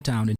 town and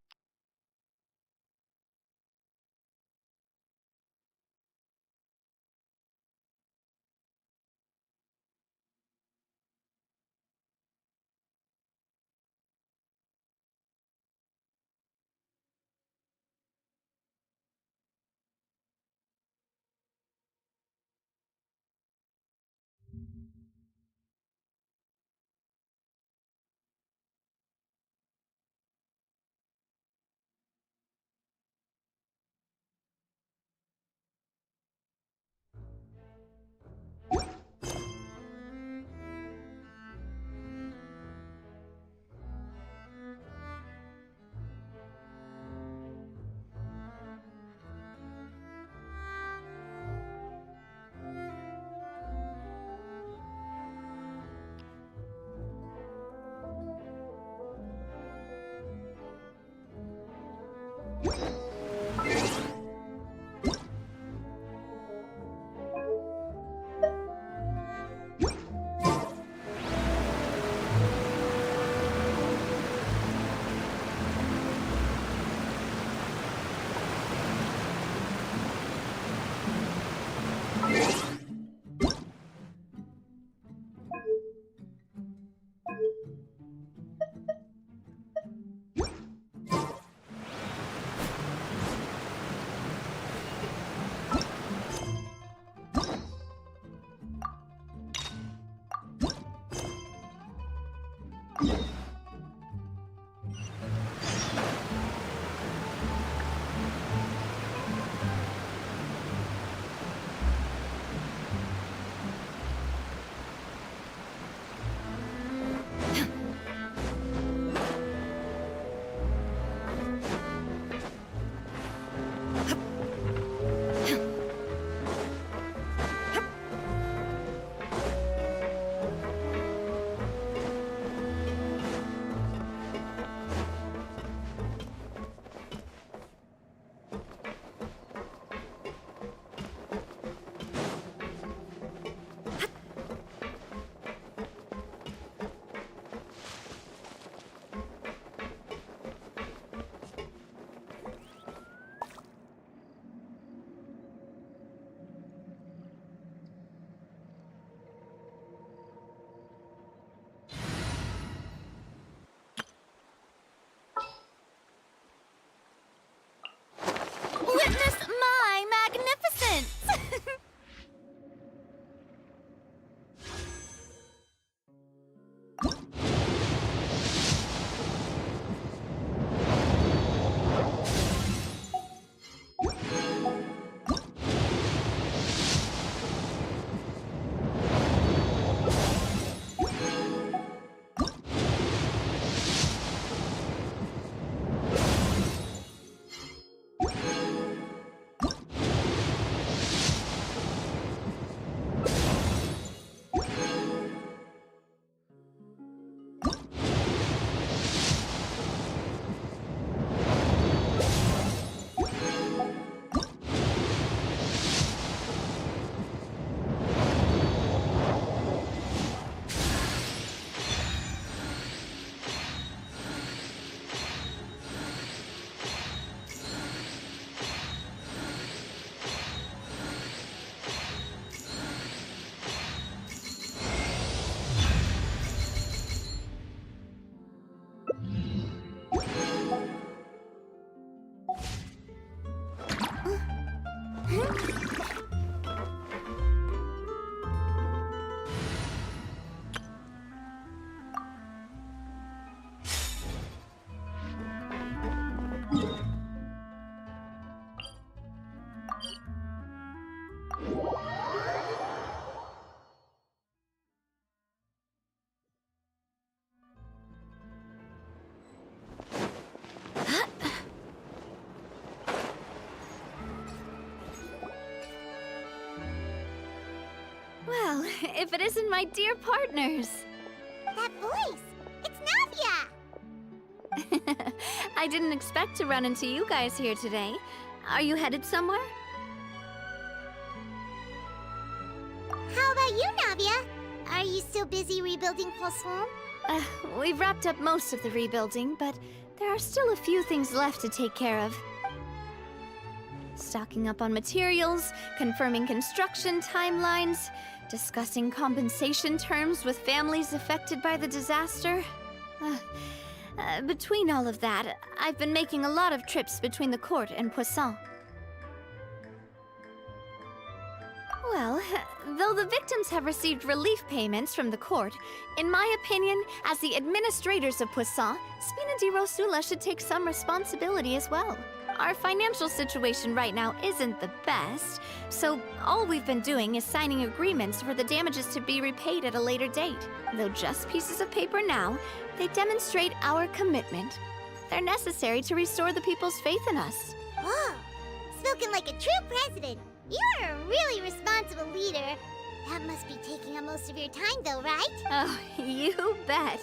Witness my magnificence! Well, if it isn't my dear partners. That voice! It's Navia! I didn't expect to run into you guys here today. Are you headed somewhere? How about you, Navia? Are you still busy rebuilding Poisson? We've wrapped up most of the rebuilding, but there are still a few things left to take care of. Stocking up on materials, confirming construction timelines, discussing compensation terms with families affected by the disaster. Between all of that, I've been making a lot of trips between the court and Poisson. Well, though the victims have received relief payments from the court, in my opinion, as the administrators of Poisson, Spina di Rosula should take some responsibility as well. Our financial situation right now isn't the best, so all we've been doing is signing agreements for the damages to be repaid at a later date. Though just pieces of paper now, they demonstrate our commitment. They're necessary to restore the people's faith in us. Whoa! Spoken like a true president. You're a really responsible leader. That must be taking up most of your time, though, right? Oh, you bet.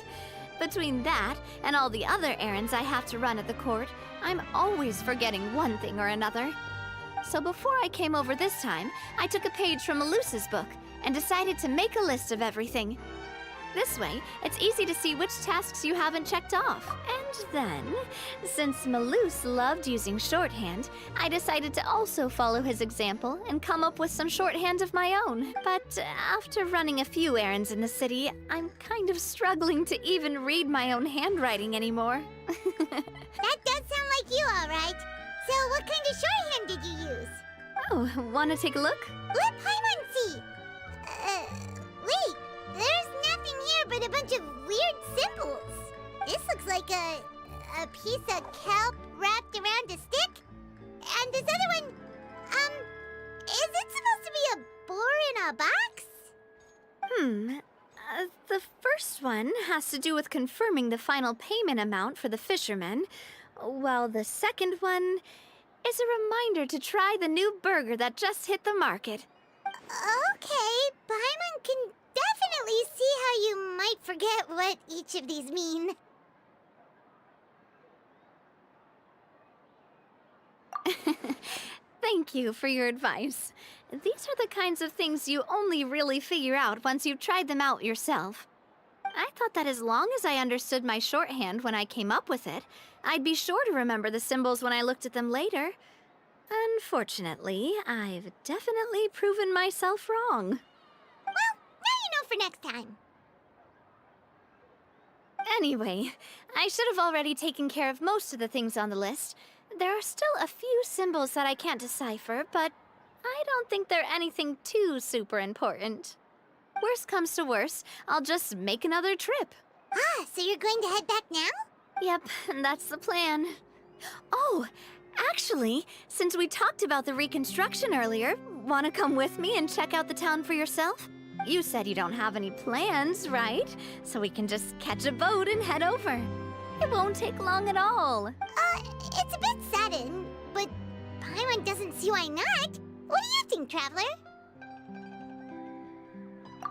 Between that and all the other errands I have to run at the court, I'm always forgetting one thing or another. So before I came over this time, I took a page from Malus's book and decided to make a list of everything. This way, it's easy to see which tasks you haven't checked off. And then, since Malus loved using shorthand, I decided to also follow his example and come up with some shorthand of my own. But after running a few errands in the city, I'm kind of struggling to even read my own handwriting anymore. That does sound like you, all right. So what kind of shorthand did you use? Oh, wanna take a look? Let Paimon see. Wait. There's nothing here but a bunch of weird symbols. This looks like a piece of kelp wrapped around a stick. And this other one, is it supposed to be a boar in a box? The first one has to do with confirming the final payment amount for the fishermen, while the second one is a reminder to try the new burger that just hit the market. Okay, Paimon can definitely see how you might forget what each of these mean. Thank you for your advice. These are the kinds of things you only really figure out once you've tried them out yourself. I thought that as long as I understood my shorthand when I came up with it, I'd be sure to remember the symbols when I looked at them later. Unfortunately, I've definitely proven myself wrong. Well, now you know for next time. Anyway, I should have already taken care of most of the things on the list. There are still a few symbols that I can't decipher, but I don't think they're anything too super important. Worst comes to worst, I'll just make another trip. Ah, so you're going to head back now? Yep, that's the plan. Oh, actually, since we talked about the reconstruction earlier, want to come with me and check out the town for yourself? You said you don't have any plans, right? So we can just catch a boat and head over. It won't take long at all. It's a bit sudden, but Paimon doesn't see why not. What do you think, Traveler?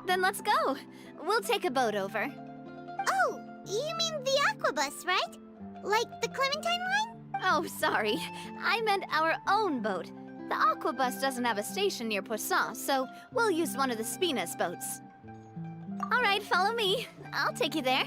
Then let's go. We'll take a boat over. Oh, you mean the Aquabus, right? Like the Clementine line? Oh, sorry. I meant our own boat. The Aquabus doesn't have a station near Poisson, so we'll use one of the Spina's boats. All right, follow me. I'll take you there.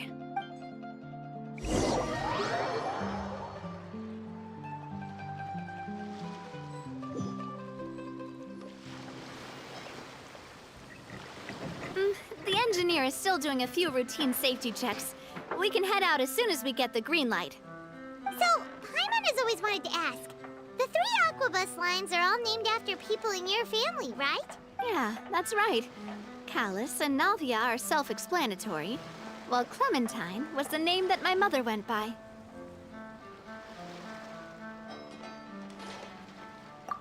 The engineer is still doing a few routine safety checks. We can head out as soon as we get the green light. So, Paimon has always wanted to ask. The 3 Aquabus lines are all named after people in your family, right? Yeah, that's right. Callus and Navia are self-explanatory, while Clementine was the name that my mother went by.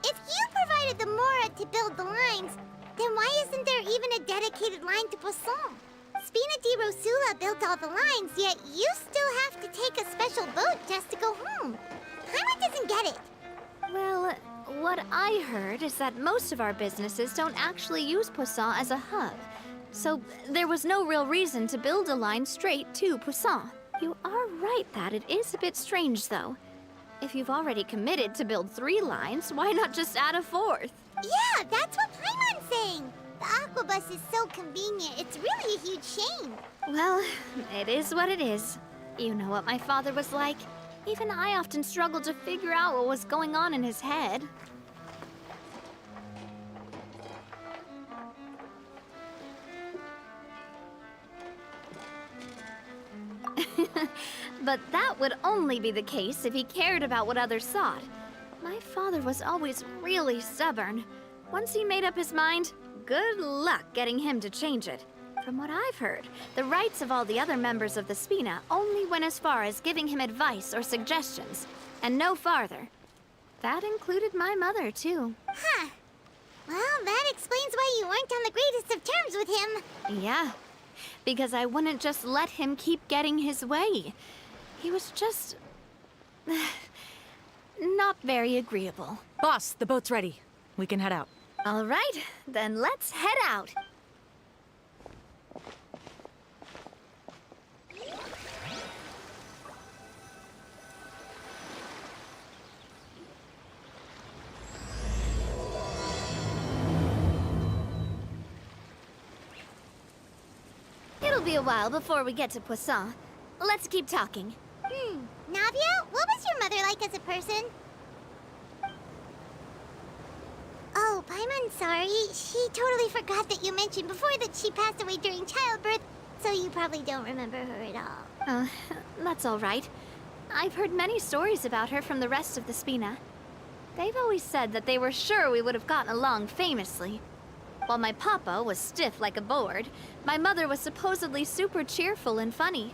If you provided the Mora to build the lines, then why isn't there even a dedicated line to Poisson? Spina di Rosula built all the lines, yet you still have to take a special boat just to go home. Paimon doesn't get it. Well, what I heard is that most of our businesses don't actually use Poisson as a hub. So there was no real reason to build a line straight to Poisson. You are right that it is a bit strange, though. If you've already committed to build 3 lines, why not just add a 4th? Yeah, that's what Paimon's saying. The Aquabus is so convenient, it's really a huge shame. Well, it is what it is. You know what my father was like. Even I often struggled to figure out what was going on in his head. But that would only be the case if he cared about what others thought. My father was always really stubborn. Once he made up his mind, good luck getting him to change it. From what I've heard, the rights of all the other members of the Spina only went as far as giving him advice or suggestions, and no farther. That included my mother, too. Huh. Well, that explains why you weren't on the greatest of terms with him. Yeah, because I wouldn't just let him keep getting his way. He was just... not very agreeable. Boss, the boat's ready. We can head out. All right, then let's head out. It'll be a while before we get to Poisson. Let's keep talking. Navia, what was your mother like as a person? Oh, I'm sorry. She totally forgot that you mentioned before that she passed away during childbirth, so you probably don't remember her at all. That's all right. I've heard many stories about her from the rest of the Spina. They've always said that they were sure we would have gotten along famously. While my papa was stiff like a board, my mother was supposedly super cheerful and funny.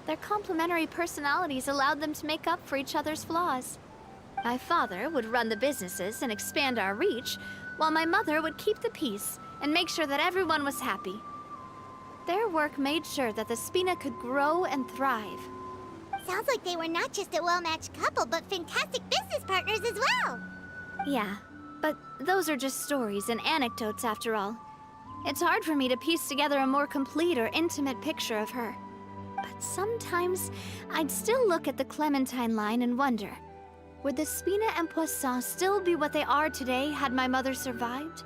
Their complementary personalities allowed them to make up for each other's flaws. My father would run the businesses and expand our reach, while my mother would keep the peace and make sure that everyone was happy. Their work made sure that the Spina could grow and thrive. Sounds like they were not just a well-matched couple, but fantastic business partners as well. Yeah, but those are just stories and anecdotes after all. It's hard for me to piece together a more complete or intimate picture of her. But sometimes I'd still look at the Clementine line and wonder, would the Spina and Poisson still be what they are today had my mother survived?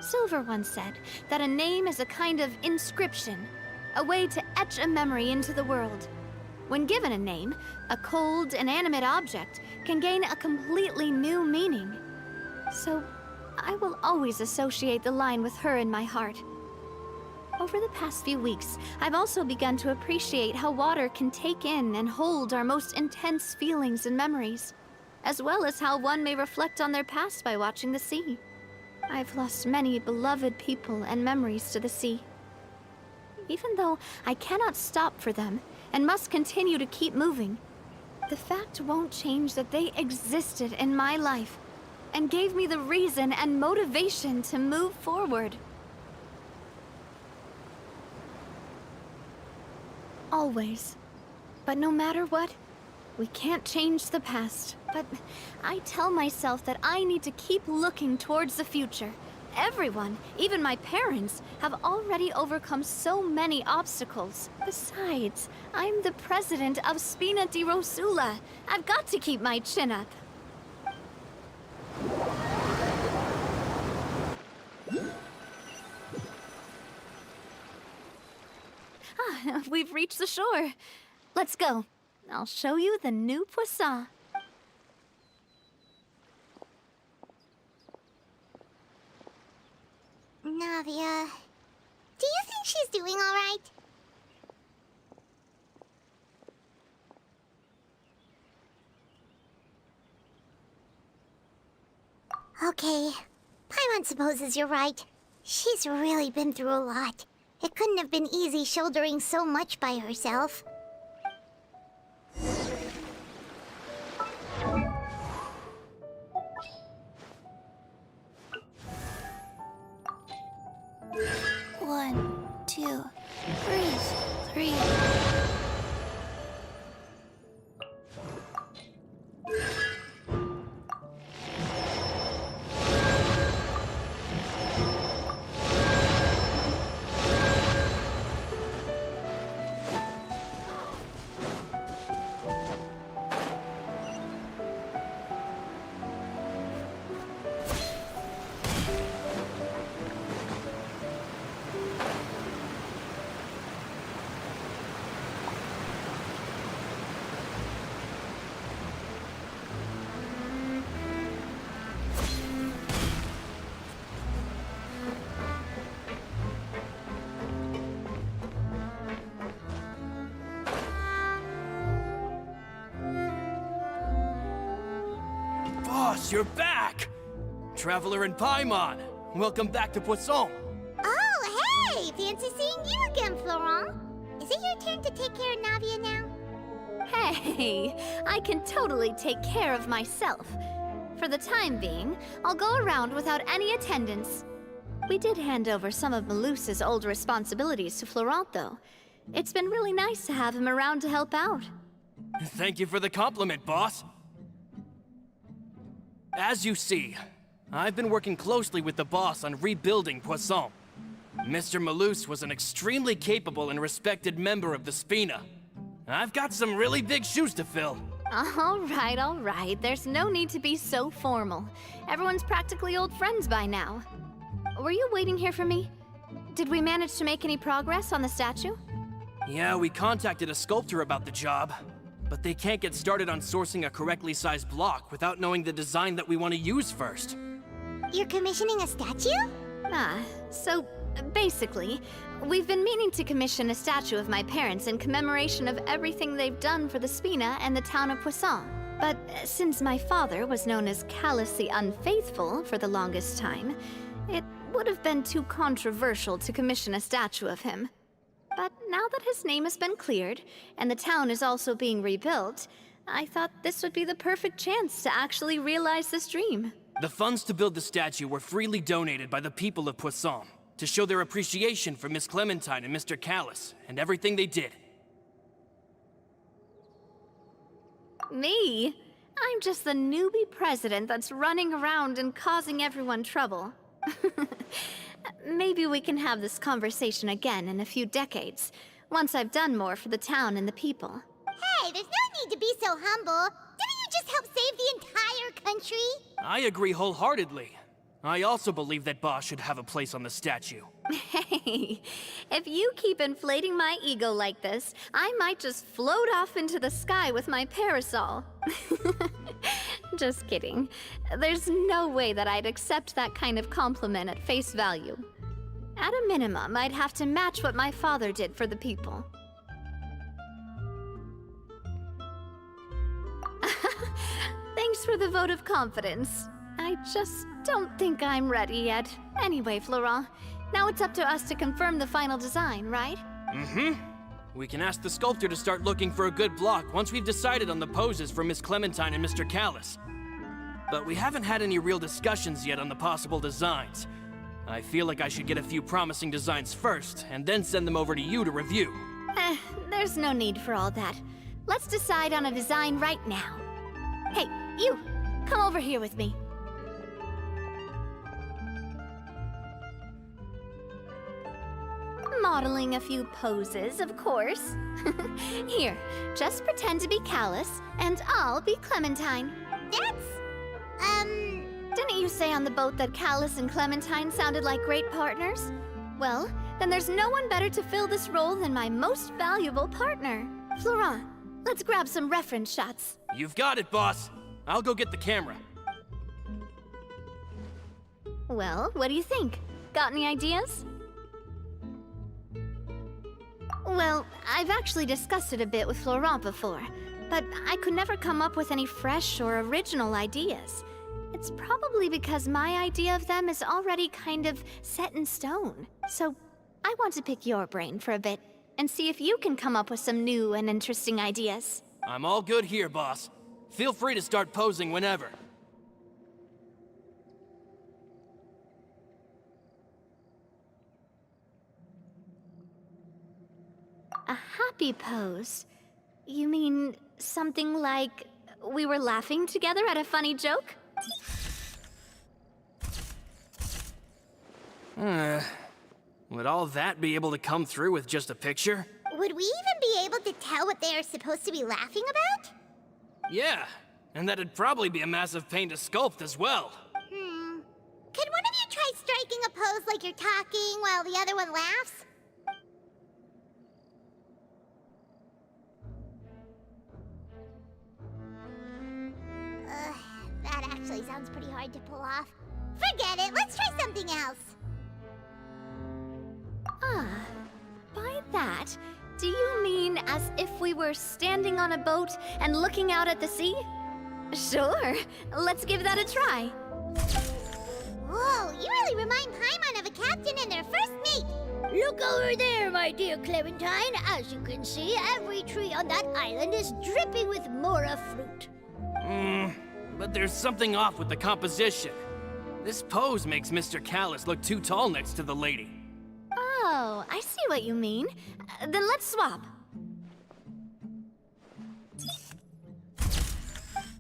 Silver once said that a name is a kind of inscription, a way to etch a memory into the world. When given a name, a cold, inanimate object can gain a completely new meaning. So, I will always associate the line with her in my heart. Over the past few weeks, I've also begun to appreciate how water can take in and hold our most intense feelings and memories, as well as how one may reflect on their past by watching the sea. I've lost many beloved people and memories to the sea. Even though I cannot stop for them and must continue to keep moving, the fact won't change that they existed in my life and gave me the reason and motivation to move forward. Always. But no matter what, we can't change the past. But I tell myself that I need to keep looking towards the future. Everyone, even my parents, have already overcome so many obstacles. Besides, I'm the president of Spina di Rosula. I've got to keep my chin up. We've reached the shore. Let's go. I'll show you the new Poisson. Navia, do you think she's doing all right? Okay, Paimon supposes you're right. She's really been through a lot. It couldn't have been easy shouldering so much by herself. One, two, breathe, three. Boss, you're back! Traveler in Paimon, welcome back to Poisson. Oh, hey! Fancy seeing you again, Florent. Is it your turn to take care of Navia now? Hey, I can totally take care of myself. For the time being, I'll go around without any attendance. We did hand over some of Malus's old responsibilities to Florent, though. It's been really nice to have him around to help out. Thank you for the compliment, boss. As you see, I've been working closely with the boss on rebuilding Poisson. Mr. Malus was an extremely capable and respected member of the Spina. I've got some really big shoes to fill. All right. There's no need to be so formal. Everyone's practically old friends by now. Were you waiting here for me? Did we manage to make any progress on the statue? Yeah, we contacted a sculptor about the job, but they can't get started on sourcing a correctly sized block without knowing the design that we want to use first. You're commissioning a statue? So basically, we've been meaning to commission a statue of my parents in commemoration of everything they've done for the Spina and the town of Poisson. But since my father was known as Callus the Unfaithful for the longest time, it would have been too controversial to commission a statue of him. But now that his name has been cleared, and the town is also being rebuilt, I thought this would be the perfect chance to actually realize this dream. The funds to build the statue were freely donated by the people of Poisson to show their appreciation for Miss Clementine and Mr. Callus and everything they did. Me? I'm just the newbie president that's running around and causing everyone trouble. Maybe we can have this conversation again in a few decades, once I've done more for the town and the people. Hey, there's no need to be so humble. Didn't you just help save the entire country? I agree wholeheartedly. I also believe that Boss should have a place on the statue. Hey, if you keep inflating my ego like this, I might just float off into the sky with my parasol. Just kidding. There's no way that I'd accept that kind of compliment at face value. At a minimum, I'd have to match what my father did for the people. Thanks for the vote of confidence. I just don't think I'm ready yet. Anyway, Florent, now it's up to us to confirm the final design, right? Mm-hmm. We can ask the sculptor to start looking for a good block once we've decided on the poses for Miss Clementine and Mr. Callus. But we haven't had any real discussions yet on the possible designs. I feel like I should get a few promising designs first, and then send them over to you to review. There's no need for all that. Let's decide on a design right now. Hey, you! Come over here with me. Modeling a few poses, of course. Here, just pretend to be Callus, and I'll be Clementine. Didn't you say on the boat that Callus and Clementine sounded like great partners? Well, then there's no one better to fill this role than my most valuable partner. Florent, let's grab some reference shots. You've got it, boss. I'll go get the camera. Well, what do you think? Got any ideas? Well, I've actually discussed it a bit with Florent before, but I could never come up with any fresh or original ideas. It's probably because my idea of them is already kind of set in stone. So I want to pick your brain for a bit and see if you can come up with some new and interesting ideas. I'm all good here, boss. Feel free to start posing whenever. A happy pose? You mean something like we were laughing together at a funny joke? Would all that be able to come through with just a picture? Would we even be able to tell what they are supposed to be laughing about? Yeah, and that'd probably be a massive pain to sculpt as well. Could one of you try striking a pose like you're talking while the other one laughs? That actually sounds pretty hard to pull off. Forget it, let's try something else. By that, do you mean as if we were standing on a boat and looking out at the sea? Sure. Let's give that a try. Whoa, you really remind Paimon of a captain and their first mate. Look over there, my dear Clementine. As you can see, every tree on that island is dripping with mora fruit. But there's something off with the composition. This pose makes Mr. Callus look too tall next to the lady. Oh, I see what you mean. Then let's swap.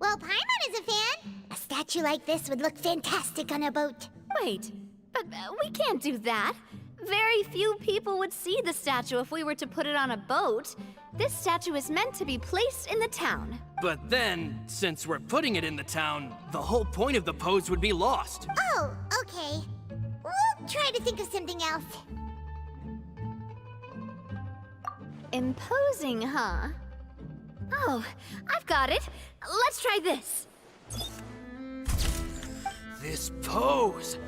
Well, Paimon is a fan. A statue like this would look fantastic on a boat. Wait, but we can't do that. Very few people would see the statue if we were to put it on a boat. This statue is meant to be placed in the town. But then, since we're putting it in the town, the whole point of the pose would be lost. Oh, okay. We'll try to think of something else. Imposing, huh? Oh, I've got it. Let's try this. This pose!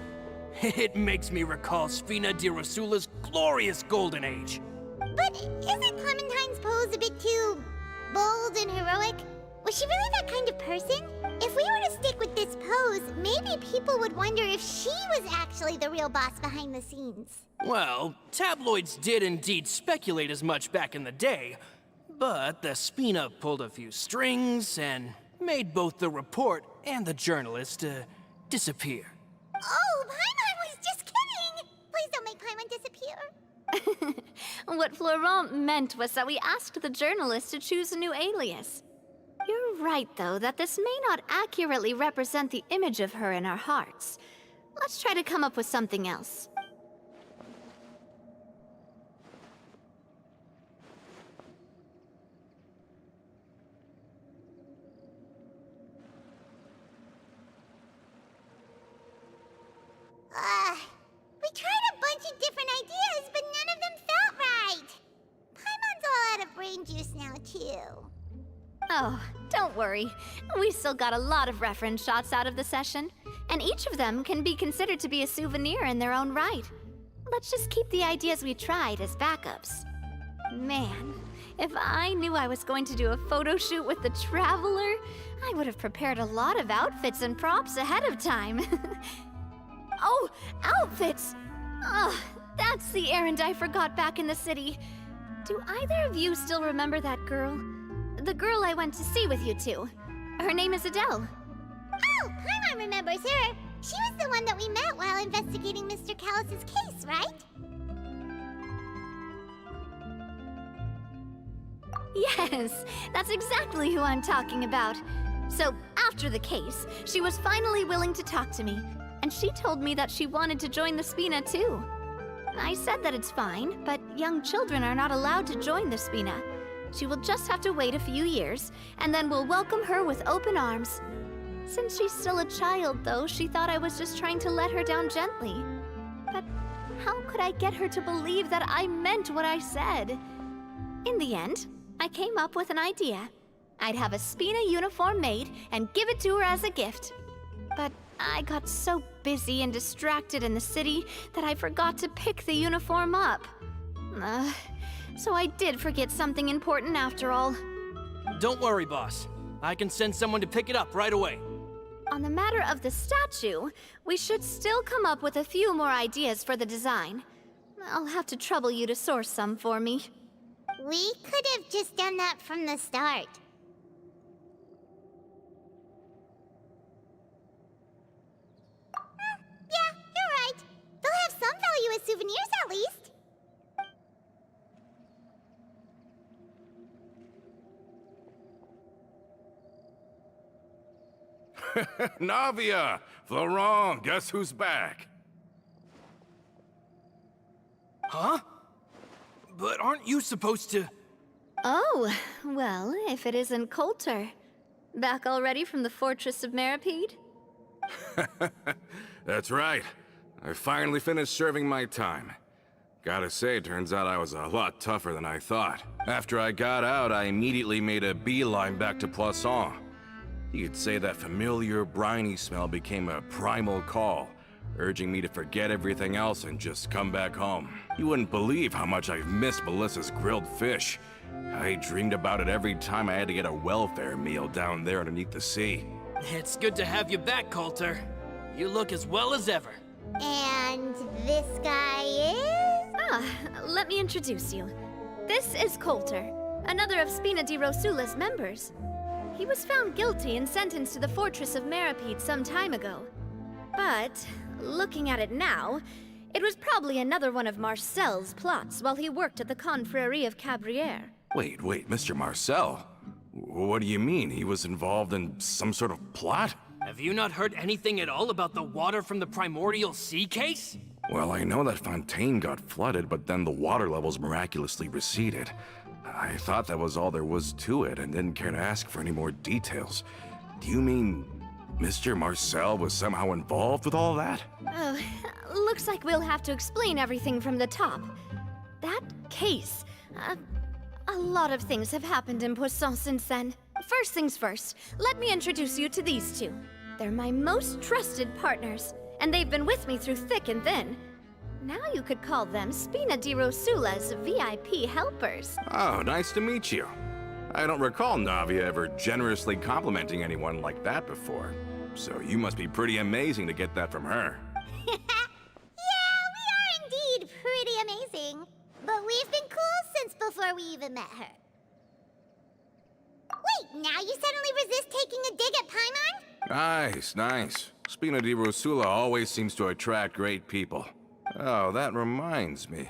It makes me recall Spina di Rosula's glorious golden age. But isn't Clementine's pose a bit too bold and heroic? Was she really that kind of person? If we were to stick with this pose, maybe people would wonder if she was actually the real boss behind the scenes. Well, tabloids did indeed speculate as much back in the day, but the Spina pulled a few strings and made both the report and the journalist disappear. Oh, Paimon was just kidding! Please don't make Paimon disappear. What Florent meant was that we asked the journalist to choose a new alias. You're right, though, that this may not accurately represent the image of her in our hearts. Let's try to come up with something else. We tried a bunch of different ideas, but none of them felt right. Paimon's all out of brain juice now, too. Oh, don't worry. We still got a lot of reference shots out of the session, and each of them can be considered to be a souvenir in their own right. Let's just keep the ideas we tried as backups. Man, if I knew I was going to do a photo shoot with the Traveler, I would have prepared a lot of outfits and props ahead of time. Oh, outfits! Oh, that's the errand I forgot back in the city. Do either of you still remember that girl? The girl I went to see with you two. Her name is Adele. Oh, Paimon remembers her. She was the one that we met while investigating Mr. Callus's case, right? Yes, that's exactly who I'm talking about. So, after the case, she was finally willing to talk to me, and she told me that she wanted to join the Spina too. I said that it's fine, but young children are not allowed to join the Spina. She will just have to wait a few years, and then we'll welcome her with open arms. Since she's still a child, though, she thought I was just trying to let her down gently. But how could I get her to believe that I meant what I said? In the end, I came up with an idea. I'd have a Spina uniform made and give it to her as a gift. But I got so busy and distracted in the city that I forgot to pick the uniform up. So I did forget something important after all. Don't worry, boss. I can send someone to pick it up right away. On the matter of the statue, we should still come up with a few more ideas for the design. I'll have to trouble you to source some for me. We could have just done that from the start. Yeah, you're right. They'll have some value as souvenirs at least. Navia! Florent, guess who's back? Huh? But aren't you supposed to... Oh, well, if it isn't Coulter. Back already from the Fortress of Meripede? That's right. I finally finished serving my time. Gotta say, turns out I was a lot tougher than I thought. After I got out, I immediately made a beeline back to Poisson. You could say that familiar, briny smell became a primal call, urging me to forget everything else and just come back home. You wouldn't believe how much I've missed Melissa's grilled fish. I dreamed about it every time I had to get a welfare meal down there underneath the sea. It's good to have you back, Coulter. You look as well as ever. And this guy is? Ah, let me introduce you. This is Coulter, another of Spina di Rosula's members. He was found guilty and sentenced to the Fortress of Meripede some time ago. But, looking at it now, it was probably another one of Marcel's plots while he worked at the Confrérie of Cabrières. Wait, Mr. Marcel? What do you mean? He was involved in some sort of plot? Have you not heard anything at all about the water from the primordial sea case? Well, I know that Fontaine got flooded, but then the water levels miraculously receded. I thought that was all there was to it and didn't care to ask for any more details. Do you mean Mr. Marcel was somehow involved with all that? Oh, looks like we'll have to explain everything from the top. That case, a lot of things have happened in Poisson since then. First things first, let me introduce you to these two. They're my most trusted partners, and they've been with me through thick and thin. Now you could call them Spina di Rosula's VIP helpers. Oh, nice to meet you. I don't recall Navia ever generously complimenting anyone like that before. So you must be pretty amazing to get that from her. Yeah, we are indeed pretty amazing. But we've been cool since before we even met her. Wait, now you suddenly resist taking a dig at Paimon? Nice. Spina di Rosula always seems to attract great people. Oh, that reminds me.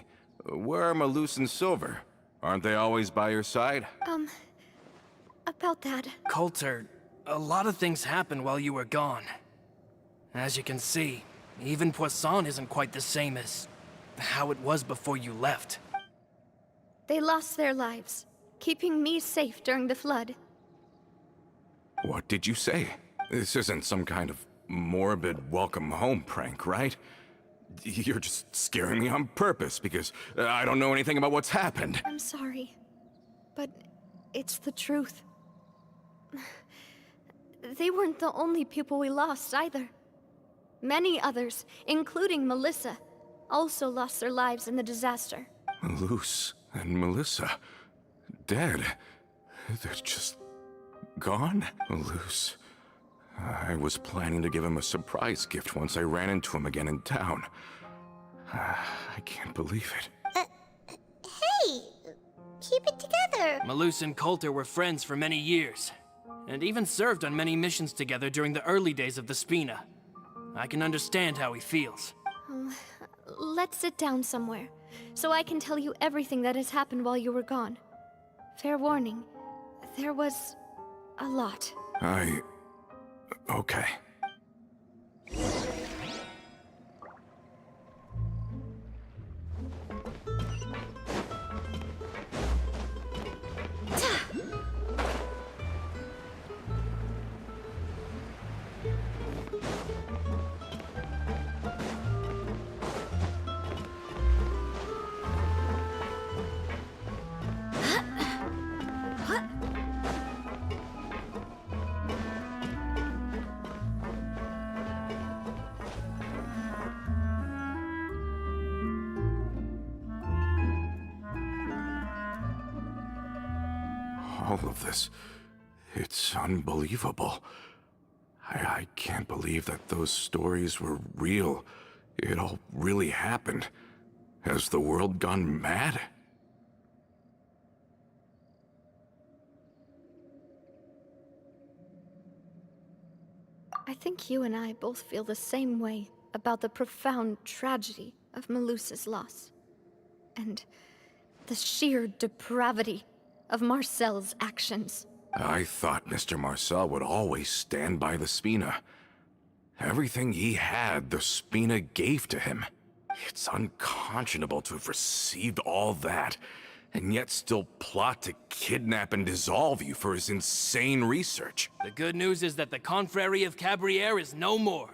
Where are Malus and Silver? Aren't they always by your side? About that. Coulter, a lot of things happened while you were gone. As you can see, even Poisson isn't quite the same as how it was before you left. They lost their lives, keeping me safe during the flood. What did you say? This isn't some kind of morbid welcome home prank, right? You're just scaring me on purpose because I don't know anything about what's happened. I'm sorry, but it's the truth. They weren't the only people we lost either. Many others, including Melissa, also lost their lives in the disaster. Malus and Melissa, dead. They're just gone? Malus. I was planning to give him a surprise gift once I ran into him again in town. I can't believe it. Hey, keep it together. Malus and Coulter were friends for many years, and even served on many missions together during the early days of the Spina. I can understand how he feels. Let's sit down somewhere, so I can tell you everything that has happened while you were gone. Fair warning, there was a lot. Okay. All of this, it's unbelievable. I can't believe that those stories were real. It all really happened. Has the world gone mad? I think you and I both feel the same way about the profound tragedy of Melusa's loss. And the sheer depravity of Marcel's actions. I thought Mr. Marcel would always stand by the Spina. Everything he had, the Spina gave to him. It's unconscionable to have received all that, and yet still plot to kidnap and dissolve you for his insane research. The good news is that the Confrérie of Cabrières is no more.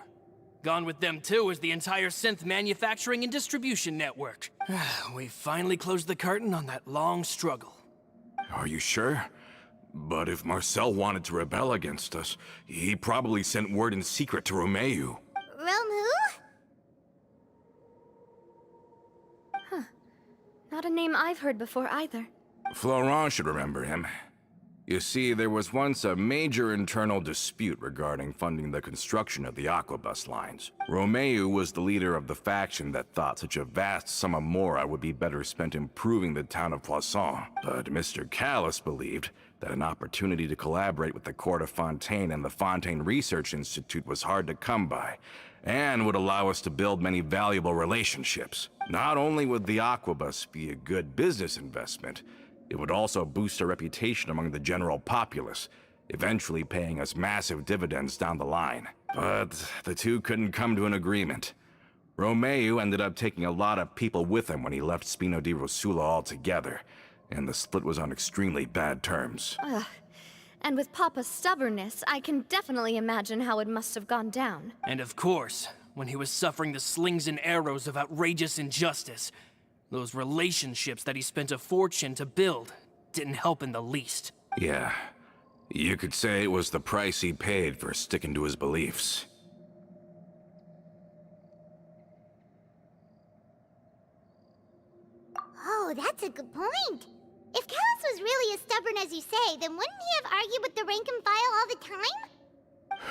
Gone with them too is the entire synth manufacturing and distribution network. We finally closed the curtain on that long struggle. Are you sure? But if Marcel wanted to rebel against us, he probably sent word in secret to Romeu. Romeu? Not a name I've heard before either. Florent should remember him. You see, there was once a major internal dispute regarding funding the construction of the aquabus lines. Romeu was the leader of the faction that thought such a vast sum of mora would be better spent improving the town of Poisson. But Mr. Callis believed that an opportunity to collaborate with the Court of Fontaine and the Fontaine Research Institute was hard to come by, and would allow us to build many valuable relationships. Not only would the aquabus be a good business investment, it would also boost our reputation among the general populace, eventually paying us massive dividends down the line. But the two couldn't come to an agreement. Romeu ended up taking a lot of people with him when he left Spino di Rosula altogether, and the split was on extremely bad terms. And with Papa's stubbornness, I can definitely imagine how it must have gone down. And of course, when he was suffering the slings and arrows of outrageous injustice, those relationships that he spent a fortune to build didn't help in the least. Yeah, you could say it was the price he paid for sticking to his beliefs. Oh, that's a good point. If Callis was really as stubborn as you say, then wouldn't he have argued with the rank and file all the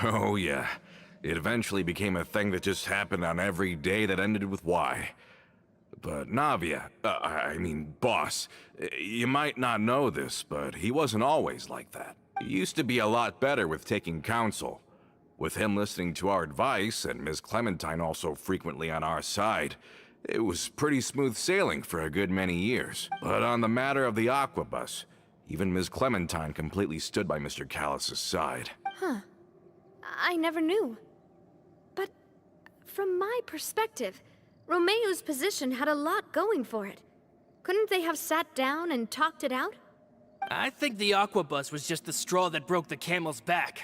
time? Oh yeah, it eventually became a thing that just happened on every day that ended with Y. But Navia, boss, you might not know this, but he wasn't always like that. He used to be a lot better with taking counsel. With him listening to our advice, and Ms. Clementine also frequently on our side, it was pretty smooth sailing for a good many years. But on the matter of the aquabus, even Ms. Clementine completely stood by Mr. Callis's side. I never knew. But from my perspective, Romeu's position had a lot going for it. Couldn't they have sat down and talked it out? I think the aquabus was just the straw that broke the camel's back.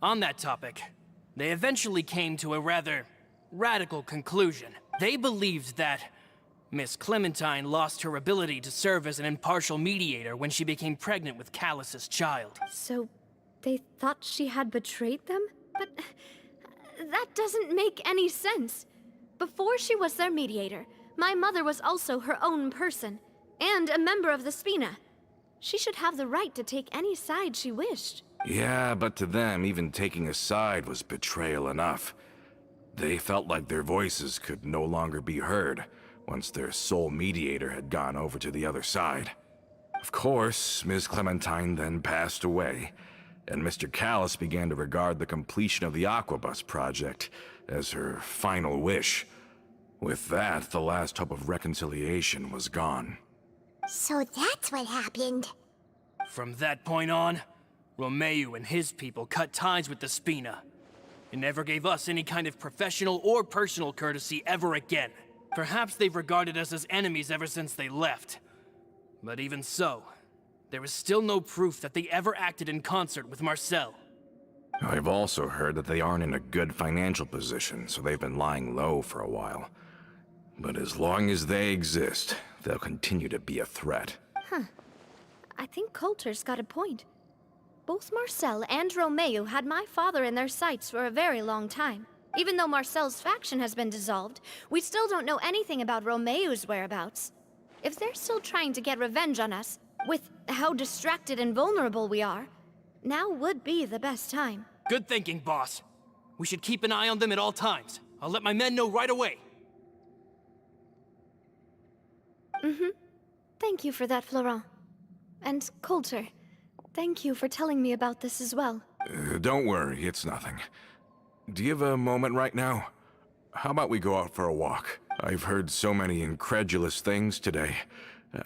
On that topic, they eventually came to a rather radical conclusion. They believed that Miss Clementine lost her ability to serve as an impartial mediator when she became pregnant with Callis's child. So they thought she had betrayed them? But that doesn't make any sense. Before she was their mediator, my mother was also her own person, and a member of the Spina. She should have the right to take any side she wished. Yeah, but to them, even taking a side was betrayal enough. They felt like their voices could no longer be heard once their sole mediator had gone over to the other side. Of course, Ms. Clementine then passed away, and Mr. Callis began to regard the completion of the aquabus project as her final wish. With that, the last hope of reconciliation was gone. So that's what happened. From that point on, Romeu and his people cut ties with the Spina. It never gave us any kind of professional or personal courtesy ever again. Perhaps they've regarded us as enemies ever since they left. But even so, there is still no proof that they ever acted in concert with Marcel. I've also heard that they aren't in a good financial position, so they've been lying low for a while. But as long as they exist, they'll continue to be a threat. I think Coulter's got a point. Both Marcel and Romeu had my father in their sights for a very long time. Even though Marcel's faction has been dissolved, we still don't know anything about Romeu's whereabouts. If they're still trying to get revenge on us, with how distracted and vulnerable we are, now would be the best time. Good thinking, boss. We should keep an eye on them at all times. I'll let my men know right away. Thank you for that, Florent. And Coulter, thank you for telling me about this as well. Don't worry, it's nothing. Do you have a moment right now? How about we go out for a walk? I've heard so many incredulous things today.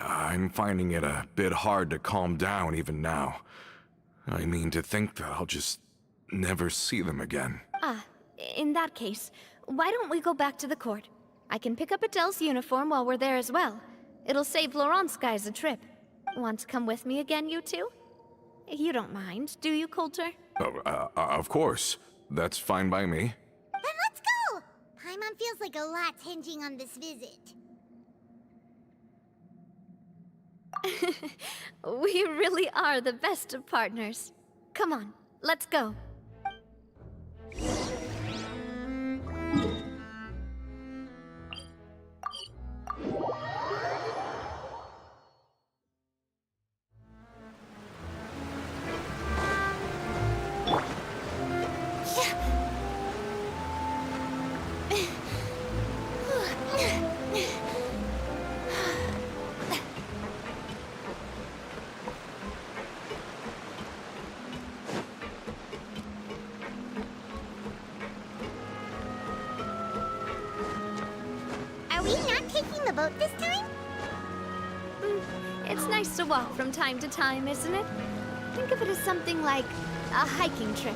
I'm finding it a bit hard to calm down even now. I mean, to think that I'll just never see them again. In that case, why don't we go back to the court? I can pick up Adele's uniform while we're there as well. It'll save Laurent's guys a trip. Want to come with me again, you two? You don't mind, do you, Coulter? Of course. That's fine by me. Then let's go! Paimon feels like a lot's hinging on this visit. We really are the best of partners. Come on, let's go. we not taking the boat this time? It's nice to walk from time to time, isn't it? Think of it as something like a hiking trip.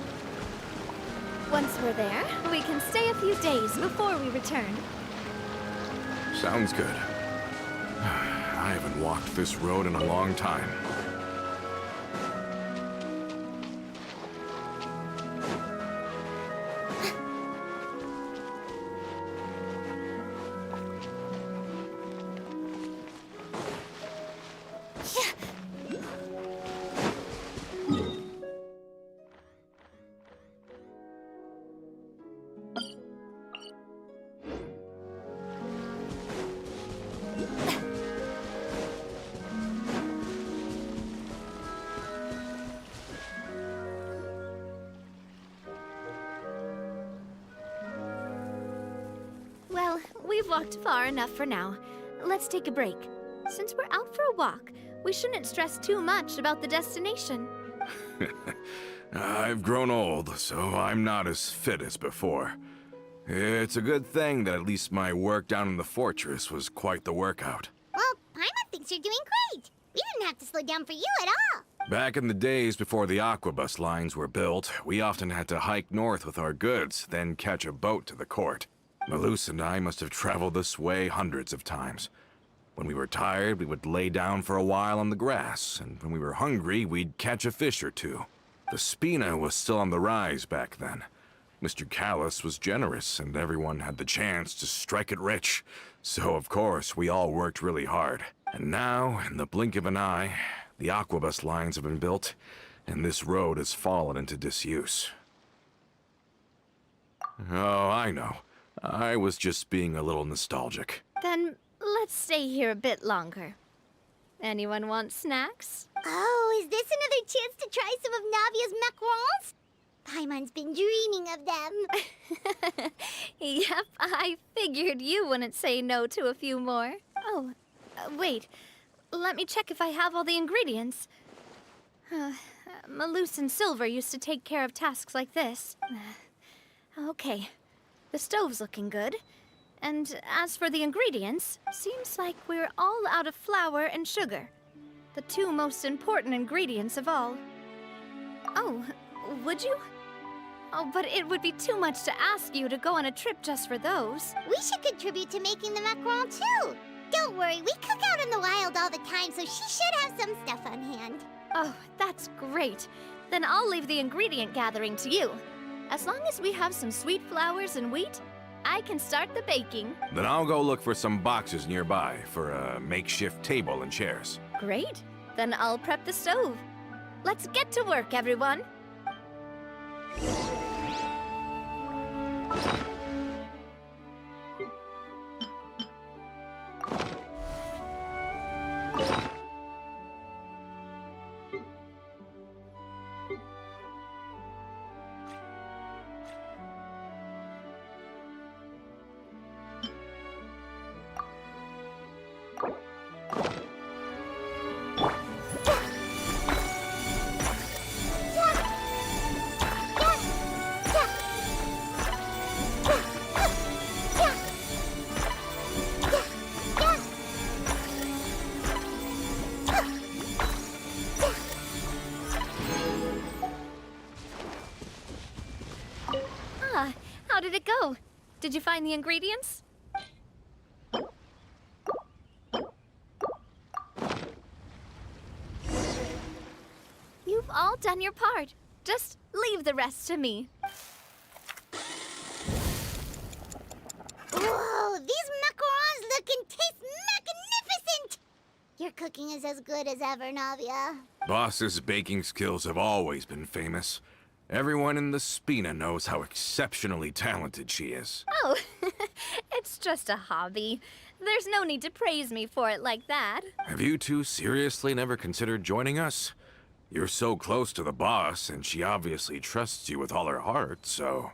Once we're there, we can stay a few days before we return. Sounds good. I haven't walked this road in a long time. Well, we've walked far enough for now. Let's take a break. Since we're out for a walk, we shouldn't stress too much about the destination. I've grown old, so I'm not as fit as before. It's a good thing that at least my work down in the fortress was quite the workout. Well, Paimon thinks you're doing great. We didn't have to slow down for you at all. Back in the days before the aquabus lines were built, we often had to hike north with our goods, then catch a boat to the court. Malus and I must have traveled this way hundreds of times. When we were tired, we would lay down for a while on the grass, and when we were hungry, we'd catch a fish or two. The Spina was still on the rise back then. Mr. Callis was generous, and everyone had the chance to strike it rich. So, of course, we all worked really hard. And now, in the blink of an eye, the aquabus lines have been built, and this road has fallen into disuse. Oh, I know. I was just being a little nostalgic. Then let's stay here a bit longer. Anyone want snacks? Oh, is this another chance to try some of Navia's macarons? Paimon's been dreaming of them. Yep, I figured you wouldn't say no to a few more. Oh, wait. Let me check if I have all the ingredients. Malus and Silver used to take care of tasks like this. Okay, the stove's looking good. And as for the ingredients, seems like we're all out of flour and sugar. The two most important ingredients of all. Oh, would you? Oh, but it would be too much to ask you to go on a trip just for those. We should contribute to making the macaron too. Don't worry, we cook out in the wild all the time, so she should have some stuff on hand. Oh, that's great. Then I'll leave the ingredient gathering to you. As long as we have some sweet flours and wheat, I can start the baking. Then I'll go look for some boxes nearby for a makeshift table and chairs. Great. Then I'll prep the stove. Let's get to work, everyone. How did it go? Did you find the ingredients? You've all done your part. Just leave the rest to me. Whoa, these macarons look and taste magnificent! Your cooking is as good as ever, Navia. Boss's baking skills have always been famous. Everyone in the Spina knows how exceptionally talented she is. Oh, it's just a hobby. There's no need to praise me for it like that. Have you two seriously never considered joining us? You're so close to the boss, and she obviously trusts you with all her heart, so...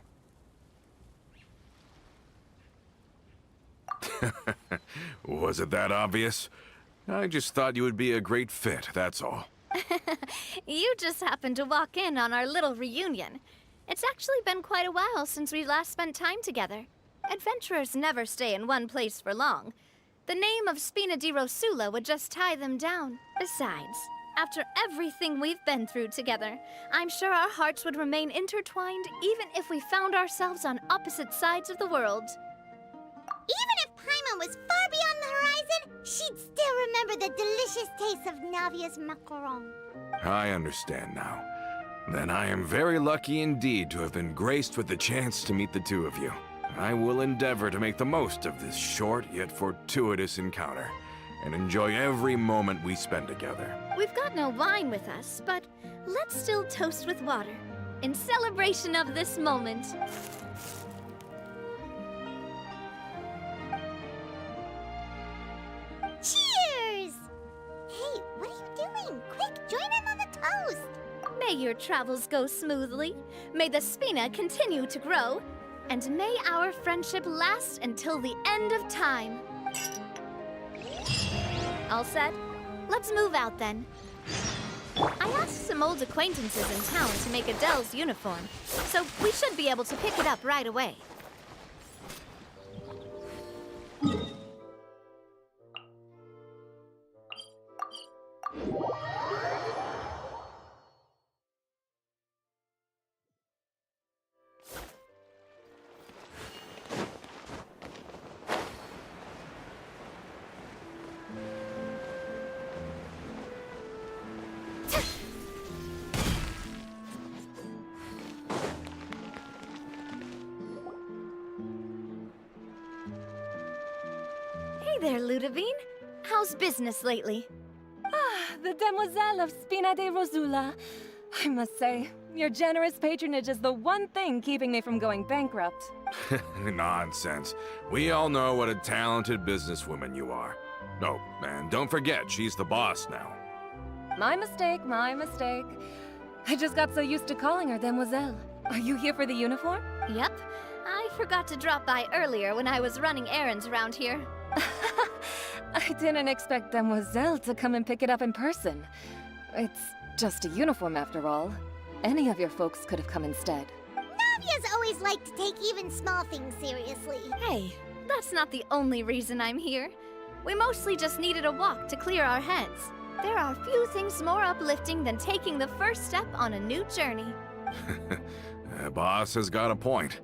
Was it that obvious? I just thought you would be a great fit, that's all. You just happened to walk in on our little reunion. It's actually been quite a while since we last spent time together. Adventurers never stay in one place for long. The name of Spina di Rosula would just tie them down. Besides, after everything we've been through together, I'm sure our hearts would remain intertwined even if we found ourselves on opposite sides of the world. Even if Paimon was far beyond the horizon, she'd still remember the delicious taste of Navia's macaron. I understand now. Then I am very lucky indeed to have been graced with the chance to meet the two of you. I will endeavor to make the most of this short yet fortuitous encounter, and enjoy every moment we spend together. We've got no wine with us, but let's still toast with water, in celebration of this moment. Cheers! Hey, what are you doing? Quick, join in on the toast! May your travels go smoothly, may the Spina continue to grow, and may our friendship last until the end of time. All set? Let's move out then. I asked some old acquaintances in town to make Adele's uniform, so we should be able to pick it up right away. Hey there, Ludovine. How's business lately? The Demoiselle of Spina de Rosula. I must say, your generous patronage is the one thing keeping me from going bankrupt. Nonsense. We all know what a talented businesswoman you are. Oh, and don't forget, she's the boss now. My mistake, my mistake. I just got so used to calling her Demoiselle. Are you here for the uniform? Yep. I forgot to drop by earlier when I was running errands around here. I didn't expect Demoiselle to come and pick it up in person. It's just a uniform after all. Any of your folks could have come instead. Navia's always liked to take even small things seriously. Hey, that's not the only reason I'm here. We mostly just needed a walk to clear our heads. There are few things more uplifting than taking the first step on a new journey. Boss has got a point.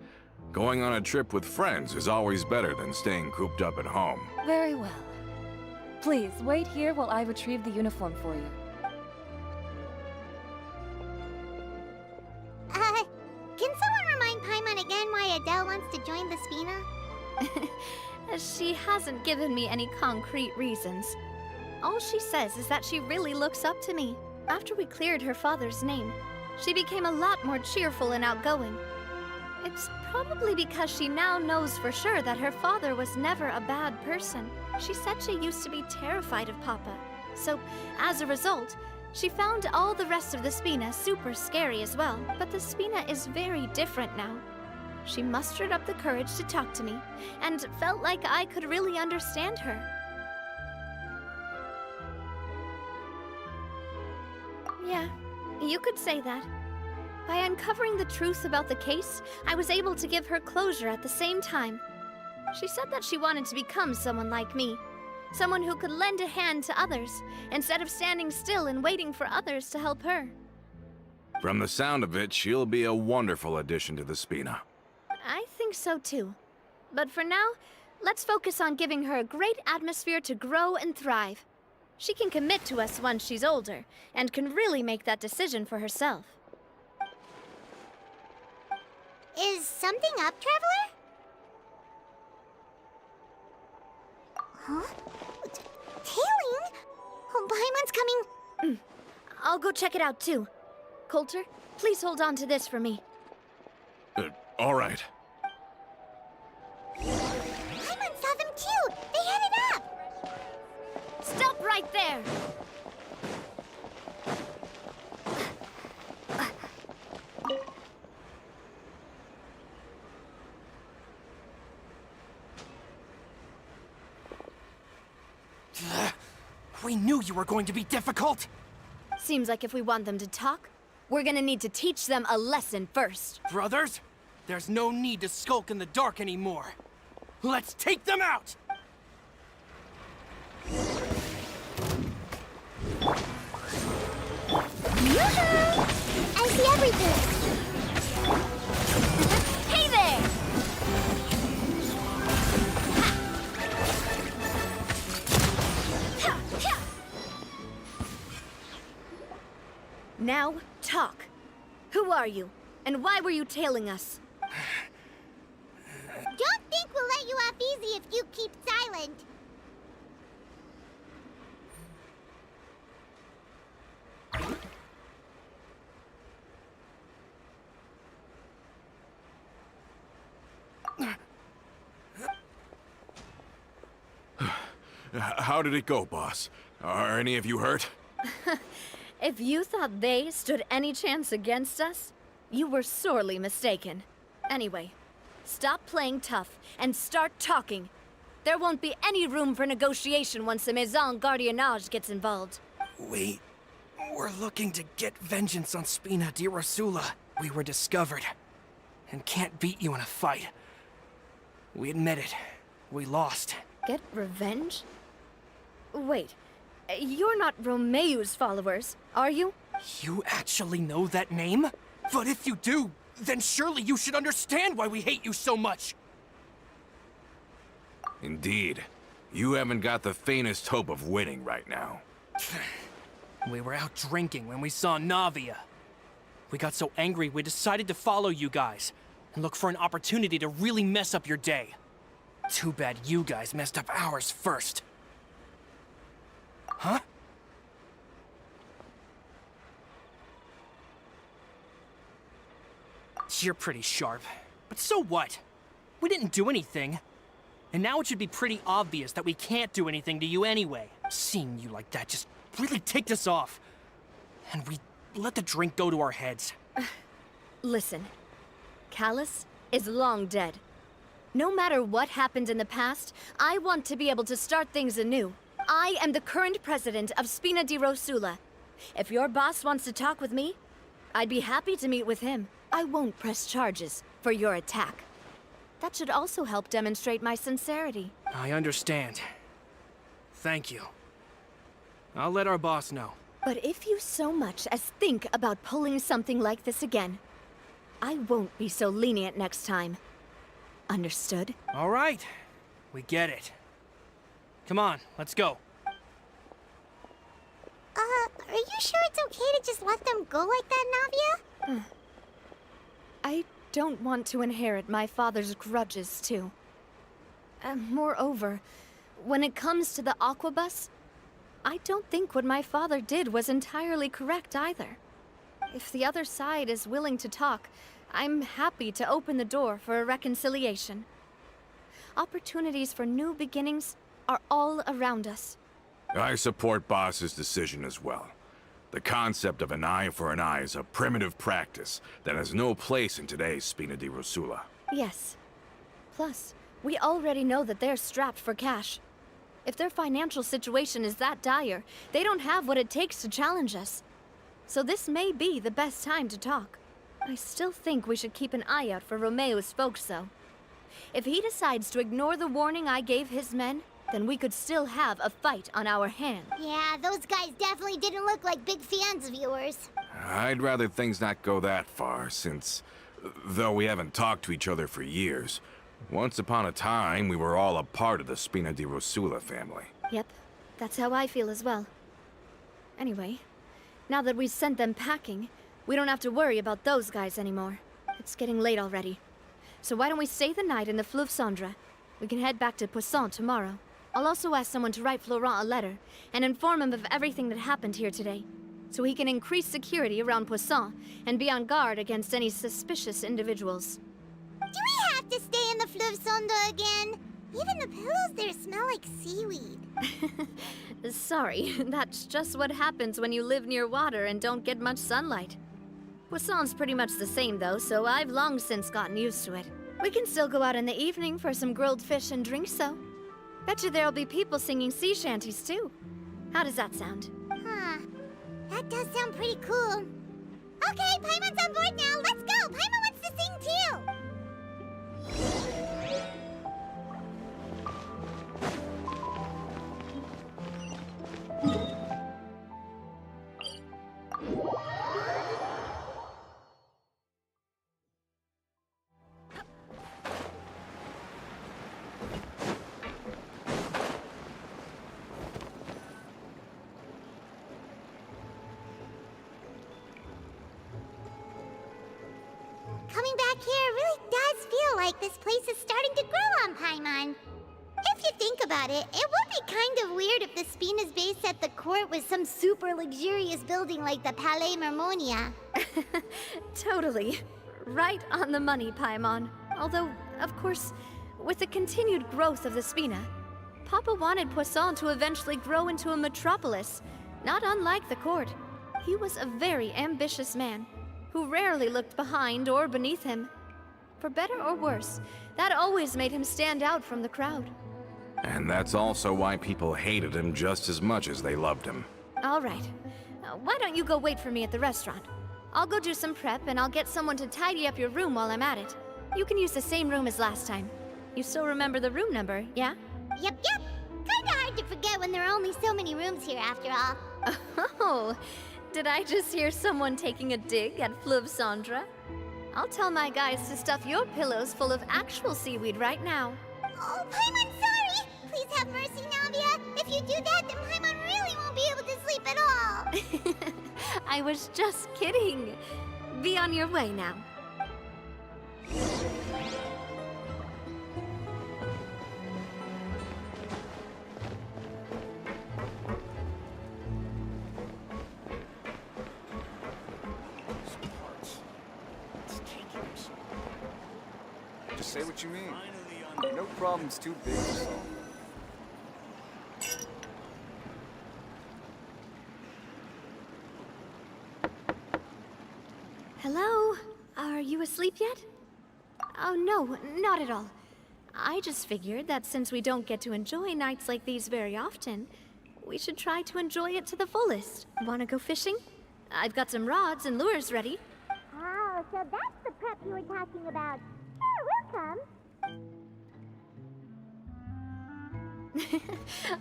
Going on a trip with friends is always better than staying cooped up at home. Very well. Please, wait here while I retrieve the uniform for you. Can someone remind Paimon again why Adele wants to join the Spina? She hasn't given me any concrete reasons. All she says is that she really looks up to me. After we cleared her father's name, she became a lot more cheerful and outgoing. It's probably because she now knows for sure that her father was never a bad person. She said she used to be terrified of Papa. So, as a result, she found all the rest of the Spina super scary as well. But the Spina is very different now. She mustered up the courage to talk to me, and felt like I could really understand her. Yeah, you could say that. By uncovering the truth about the case, I was able to give her closure at the same time. She said that she wanted to become someone like me. Someone who could lend a hand to others, instead of standing still and waiting for others to help her. From the sound of it, she'll be a wonderful addition to the Spina. I think so too. But for now, let's focus on giving her a great atmosphere to grow and thrive. She can commit to us once she's older, and can really make that decision for herself. Is something up, Traveler? Huh? Tailing? Oh, Paimon's coming. I'll go check it out too. Coulter, please hold on to this for me. All right. Paimon saw them too. They headed up. Stop right there! We knew you were going to be difficult! Seems like if we want them to talk, we're gonna need to teach them a lesson first. Brothers, there's no need to skulk in the dark anymore. Let's take them out! Yoo-hoo! I see everything. Hey there! Now, talk. Who are you? And why were you tailing us? Don't think we'll let you off easy if you keep silent. How did it go, boss? Are any of you hurt? If you thought they stood any chance against us, you were sorely mistaken. Anyway, stop playing tough and start talking. There won't be any room for negotiation once the Maison Gardiennage gets involved. We're looking to get vengeance on Spina di Rosula. We were discovered, and can't beat you in a fight. We admit it. We lost. Get revenge? Wait, you're not Romeu's followers, are you? You actually know that name? But if you do, then surely you should understand why we hate you so much! Indeed. You haven't got the faintest hope of winning right now. We were out drinking when we saw Navia. We got so angry we decided to follow you guys and look for an opportunity to really mess up your day. Too bad you guys messed up ours first. Huh? You're pretty sharp, but so what? We didn't do anything. And now it should be pretty obvious that we can't do anything to you anyway. Seeing you like that just really ticked us off. And we let the drink go to our heads. Listen, Callus is long dead. No matter what happened in the past, I want to be able to start things anew. I am the current president of Spina di Rosula. If your boss wants to talk with me, I'd be happy to meet with him. I won't press charges for your attack. That should also help demonstrate my sincerity. I understand. Thank you. I'll let our boss know. But if you so much as think about pulling something like this again, I won't be so lenient next time. Understood? All right. We get it. Come on, let's go. Are you sure it's okay to just let them go like that, Navia? I don't want to inherit my father's grudges, too. Moreover, when it comes to the Aquabus, I don't think what my father did was entirely correct either. If the other side is willing to talk, I'm happy to open the door for a reconciliation. Opportunities for new beginnings are all around us. I support Boss's decision as well. The concept of an eye for an eye is a primitive practice that has no place in today's Spina di Rosula. Yes. Plus, we already know that they're strapped for cash. If their financial situation is that dire, they don't have what it takes to challenge us. So this may be the best time to talk. I still think we should keep an eye out for Romeu's folks, though. If he decides to ignore the warning I gave his men, then we could still have a fight on our hands. Yeah, those guys definitely didn't look like big fans of yours. I'd rather things not go that far, since, though we haven't talked to each other for years, once upon a time we were all a part of the Spina di Rosula family. Yep, that's how I feel as well. Anyway, now that we've sent them packing, we don't have to worry about those guys anymore. It's getting late already. So why don't we stay the night in the Fleuve Cendre? We can head back to Poisson tomorrow. I'll also ask someone to write Florent a letter and inform him of everything that happened here today, so he can increase security around Poisson and be on guard against any suspicious individuals. Do we have to stay in the Fleuve Cendre again? Even the pillows there smell like seaweed. Sorry, that's just what happens when you live near water and don't get much sunlight. Poisson's pretty much the same though, so I've long since gotten used to it. We can still go out in the evening for some grilled fish and drinks though. Bet you there'll be people singing sea shanties too. How does that sound? Huh. That does sound pretty cool. Okay, Paimon's on board now. Let's go. Paimon wants to sing too. coming back here really does feel like this place is starting to grow on Paimon. If you think about it, it would be kind of weird if the Spina's base at the court was some super luxurious building like the Palais Mermonia. Totally. Right on the money, Paimon. Although, of course, with the continued growth of the Spina, Papa wanted Poisson to eventually grow into a metropolis, not unlike the court. He was a very ambitious man, who rarely looked behind or beneath him. For better or worse, that always made him stand out from the crowd. And that's also why people hated him just as much as they loved him. All right. Why don't you go wait for me at the restaurant? I'll go do some prep, and I'll get someone to tidy up your room while I'm at it. You can use the same room as last time. You still remember the room number, yeah? Yep. Kinda hard to forget when there are only so many rooms here after all. Oh, did I just hear someone taking a dig at Fleuve Cendre? I'll tell my guys to stuff your pillows full of actual seaweed right now. Oh, Paimon, sorry! Please have mercy, Navia. If you do that, then Paimon really won't be able to sleep at all. I was just kidding. Be on your way now. Just say what you mean. No problem's too big to solve. Hello? Are you asleep yet? Oh, no, not at all. I just figured that since we don't get to enjoy nights like these very often, we should try to enjoy it to the fullest. Wanna go fishing? I've got some rods and lures ready. Oh, so that's the prep you were talking about. Sure, we'll come.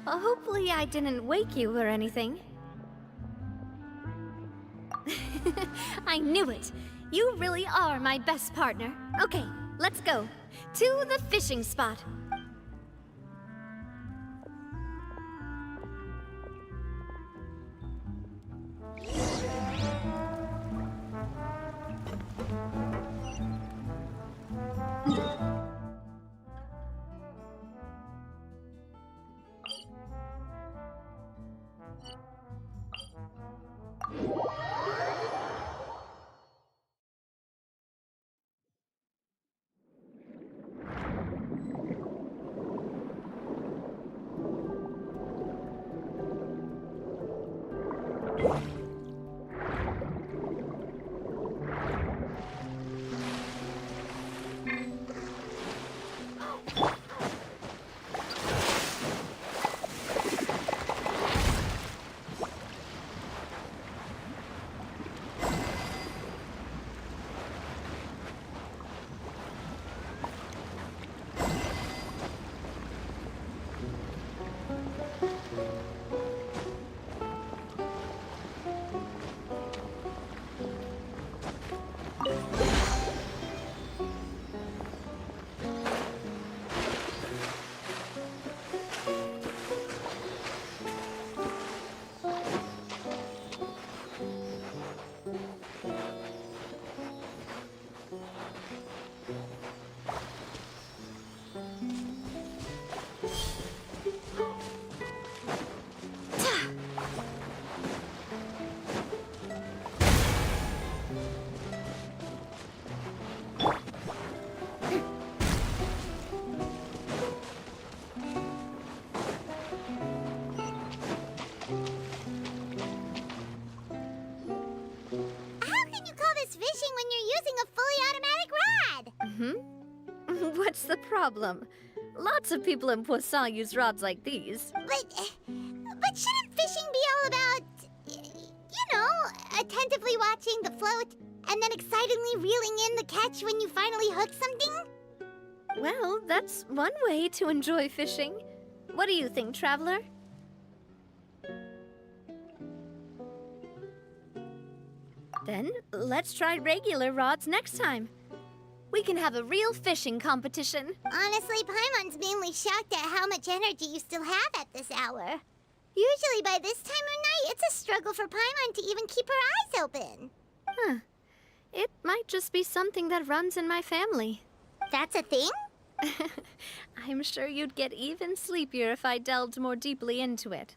Hopefully I didn't wake you or anything. I knew it! You really are my best partner. Okay, let's go. To the fishing spot. What's the problem? Lots of people in Poisson use rods like these. But shouldn't fishing be all about, you know, attentively watching the float and then excitedly reeling in the catch when you finally hook something? Well, that's one way to enjoy fishing. What do you think, Traveler? Then, let's try regular rods next time. We can have a real fishing competition. Honestly, Paimon's mainly shocked at how much energy you still have at this hour. Usually by this time of night, it's a struggle for Paimon to even keep her eyes open. Huh. It might just be something that runs in my family. That's a thing? I'm sure you'd get even sleepier if I delved more deeply into it.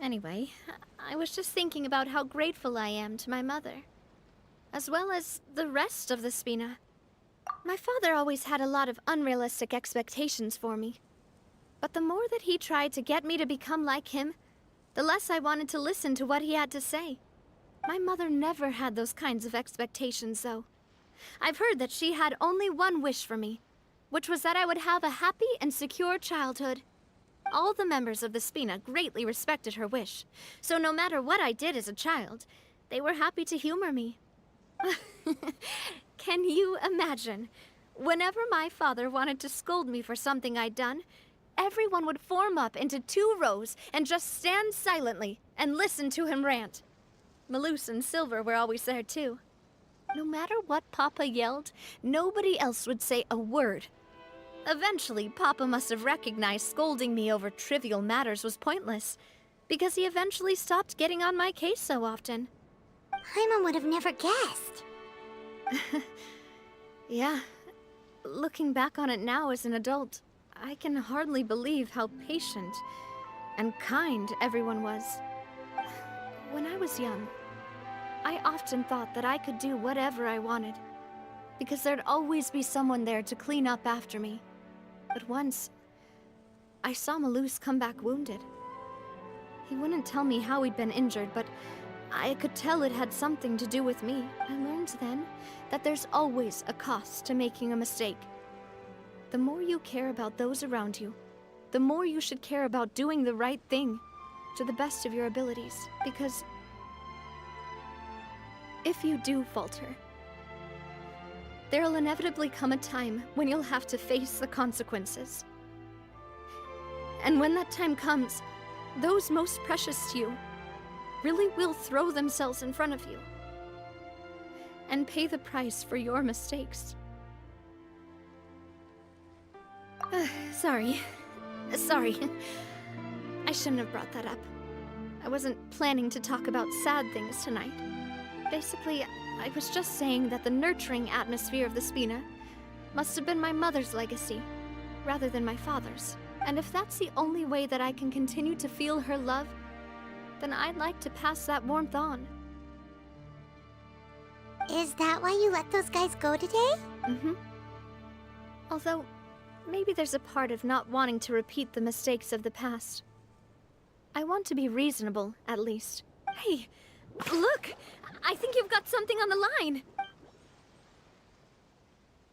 Anyway, I was just thinking about how grateful I am to my mother, as well as the rest of the Spina. My father always had a lot of unrealistic expectations for me. But the more that he tried to get me to become like him, the less I wanted to listen to what he had to say. My mother never had those kinds of expectations, though. I've heard that she had only one wish for me, which was that I would have a happy and secure childhood. All the members of the Spina greatly respected her wish, so no matter what I did as a child, they were happy to humor me. Can you imagine? Whenever my father wanted to scold me for something I'd done, everyone would form up into 2 rows and just stand silently and listen to him rant. Malus and Silver were always there too. No matter what Papa yelled, nobody else would say a word. Eventually, Papa must have recognized scolding me over trivial matters was pointless, because he eventually stopped getting on my case so often. Paimon would have never guessed. Yeah. Looking back on it now as an adult, I can hardly believe how patient and kind everyone was. When I was young, I often thought that I could do whatever I wanted, because there'd always be someone there to clean up after me. But once, I saw Malus come back wounded. He wouldn't tell me how he'd been injured, but I could tell it had something to do with me. I learned then that there's always a cost to making a mistake. The more you care about those around you, the more you should care about doing the right thing to the best of your abilities, because if you do falter, there'll inevitably come a time when you'll have to face the consequences. And when that time comes, those most precious to you really will throw themselves in front of you and pay the price for your mistakes. Sorry. I shouldn't have brought that up. I wasn't planning to talk about sad things tonight. Basically, I was just saying that the nurturing atmosphere of the Spina must have been my mother's legacy, rather than my father's. And if that's the only way that I can continue to feel her love, then I'd like to pass that warmth on. Is that why you let those guys go today? Mm-hmm. Although, maybe there's a part of not wanting to repeat the mistakes of the past. I want to be reasonable, at least. Hey, look! I think you've got something on the line!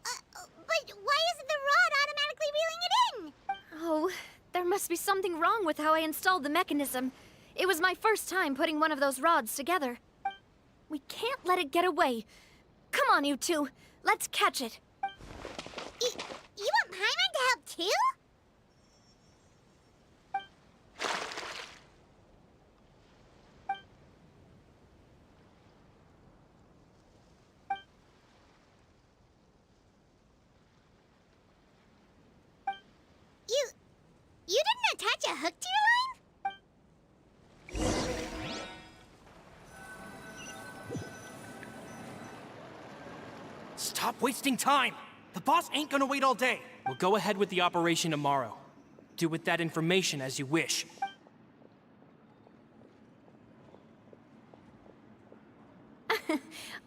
But why isn't the rod automatically reeling it in? Oh, there must be something wrong with how I installed the mechanism. It was my first time putting one of those rods together. We can't let it get away. Come on, you two. Let's catch it. You want Paimon to help too? You didn't attach a hook to your line? Stop wasting time! The boss ain't gonna wait all day. We'll go ahead with the operation tomorrow. Do with that information as you wish.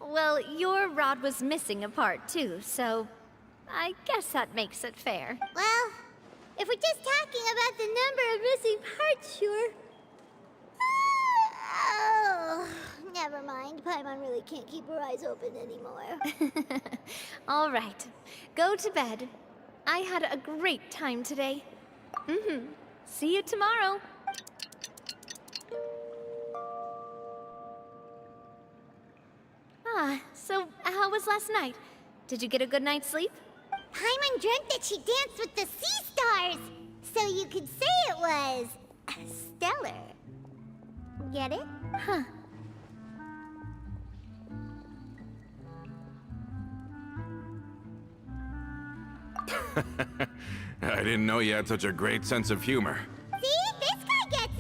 Well, your rod was missing a part too, so I guess that makes it fair. Well, if we're just talking about the number of missing parts, sure. Oh, never mind. Paimon really can't keep her eyes open anymore. All right, go to bed. I had a great time today. See you tomorrow. So how was last night? Did you get a good night's sleep? Paimon dreamt that she danced with the sea stars, so you could say it was stellar. Get it? Huh. I didn't know you had such a great sense of humor. See? This guy gets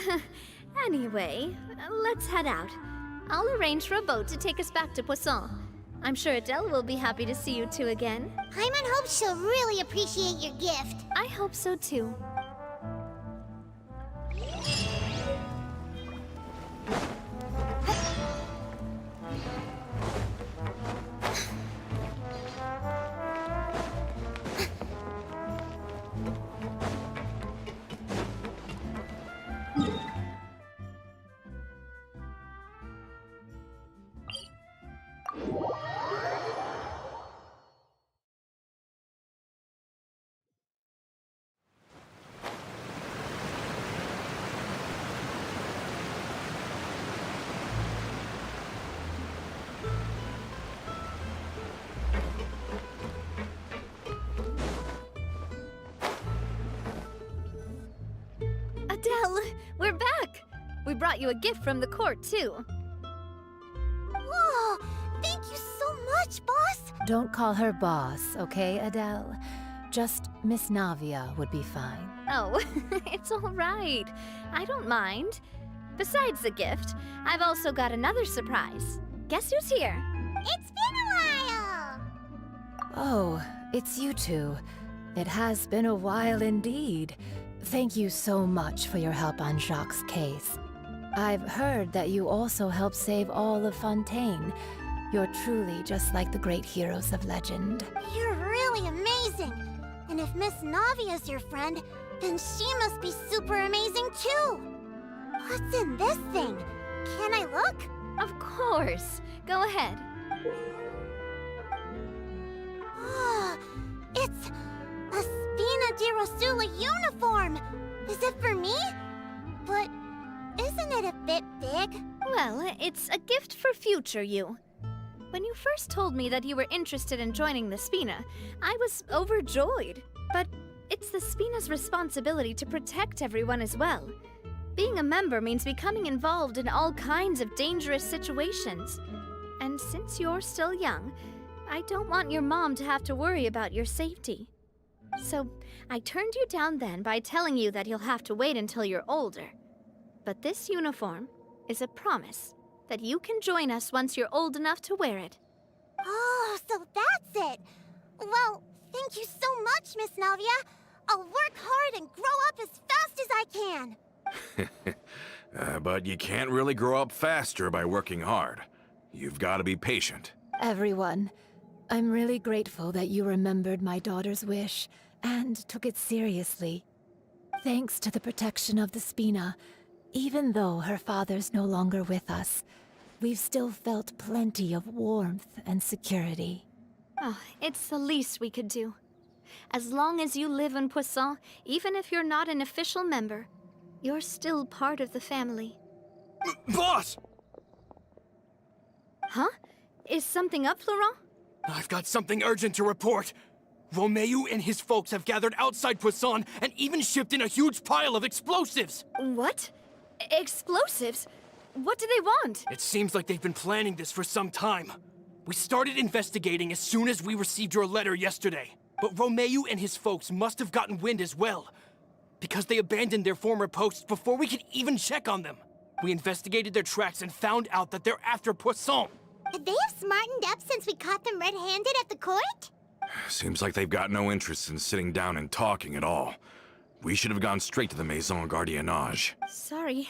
it! Anyway, let's head out. I'll arrange for a boat to take us back to Poisson. I'm sure Adele will be happy to see you two again. Paimon hopes she'll really appreciate your gift. I hope so too. Adele, we're back! We brought you a gift from the court, too. Whoa! Thank you so much, boss! Don't call her boss, okay, Adele? Just Miss Navia would be fine. Oh, it's all right. I don't mind. Besides the gift, I've also got another surprise. Guess who's here? It's been a while! Oh, it's you two. It has been a while indeed. Thank you so much for your help on Jacques' case. I've heard that you also helped save all of Fontaine. You're truly just like the great heroes of legend. You're really amazing! And if Miss Navia's your friend, then she must be super amazing too! What's in this thing? Can I look? Of course. Go ahead. Ah, it's a Spina di Rosula uniform! Is it for me? But isn't it a bit big? Well, it's a gift for future you. When you first told me that you were interested in joining the Spina, I was overjoyed. But it's the Spina's responsibility to protect everyone as well. Being a member means becoming involved in all kinds of dangerous situations. And since you're still young, I don't want your mom to have to worry about your safety. So I turned you down then by telling you that you'll have to wait until you're older. But this uniform is a promise that you can join us once you're old enough to wear it. Oh, so that's it! Well, thank you so much, Miss Navia. I'll work hard and grow up as fast as I can. But you can't really grow up faster by working hard. You've got to be patient. Everyone, I'm really grateful that you remembered my daughter's wish and took it seriously. Thanks to the protection of the Spina, even though her father's no longer with us, we've still felt plenty of warmth and security. Oh, it's the least we could do. As long as you live in Poisson, even if you're not an official member, you're still part of the family. Boss! Huh? Is something up, Florent? I've got something urgent to report. Romeo and his folks have gathered outside Poisson and even shipped in a huge pile of explosives. What? Explosives? What do they want? It seems like they've been planning this for some time. We started investigating as soon as we received your letter yesterday. But Romeo and his folks must have gotten wind as well, because they abandoned their former posts before we could even check on them. We investigated their tracks and found out that they're after Poisson. Could they have smartened up since we caught them red-handed at the court? Seems like they've got no interest in sitting down and talking at all. We should have gone straight to the Maison Gardiennage. Sorry,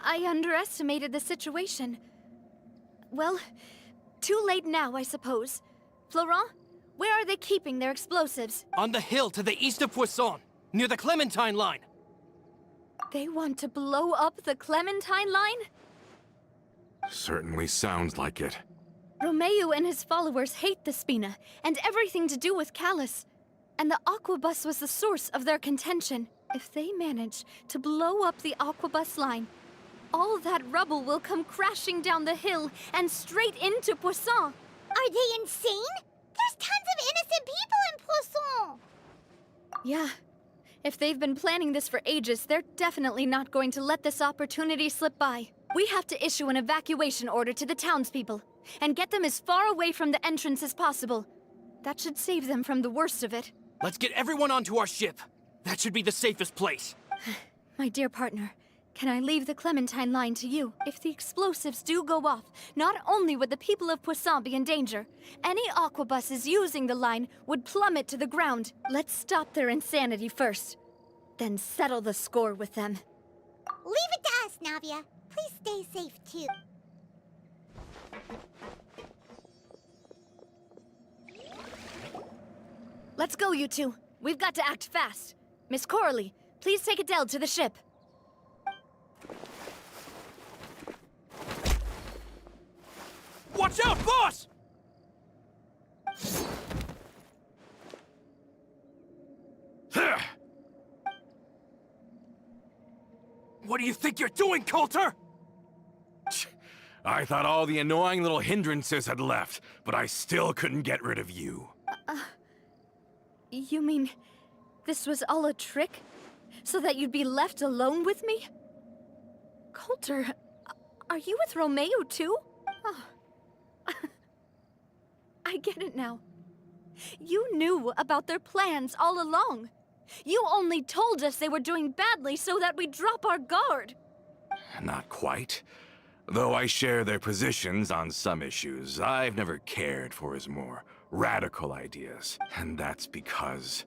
I underestimated the situation. Well, too late now, I suppose. Florent, where are they keeping their explosives? On the hill to the east of Poisson, near the Clementine line. They want to blow up the Clementine line? Certainly sounds like it. Romeo and his followers hate the Spina and everything to do with Callus. And the Aquabus was the source of their contention. If they manage to blow up the Aquabus line, all that rubble will come crashing down the hill and straight into Poisson. Are they insane? There's tons of innocent people in Poisson! Yeah. If they've been planning this for ages, they're definitely not going to let this opportunity slip by. We have to issue an evacuation order to the townspeople and get them as far away from the entrance as possible. That should save them from the worst of it. Let's get everyone onto our ship. That should be the safest place. My dear partner, Can I leave the Clementine line to you? If the explosives do go off, not only would the people of Poisson be in danger, any aquabuses using the line would plummet to the ground. Let's stop their insanity first, then settle the score with them. Leave it to us, Navia. Please stay safe, too. Let's go, you two. We've got to act fast. Miss Coralie, please take Adele to the ship. Watch out, boss! What do you think you're doing, Coulter? I thought all the annoying little hindrances had left, but I still couldn't get rid of you. You mean this was all a trick? So that you'd be left alone with me? Coulter, are you with Romeo too? Oh. I get it now. You knew about their plans all along. You only told us they were doing badly so that we'd drop our guard. Not quite. Though I share their positions on some issues, I've never cared for his more radical ideas. And that's because,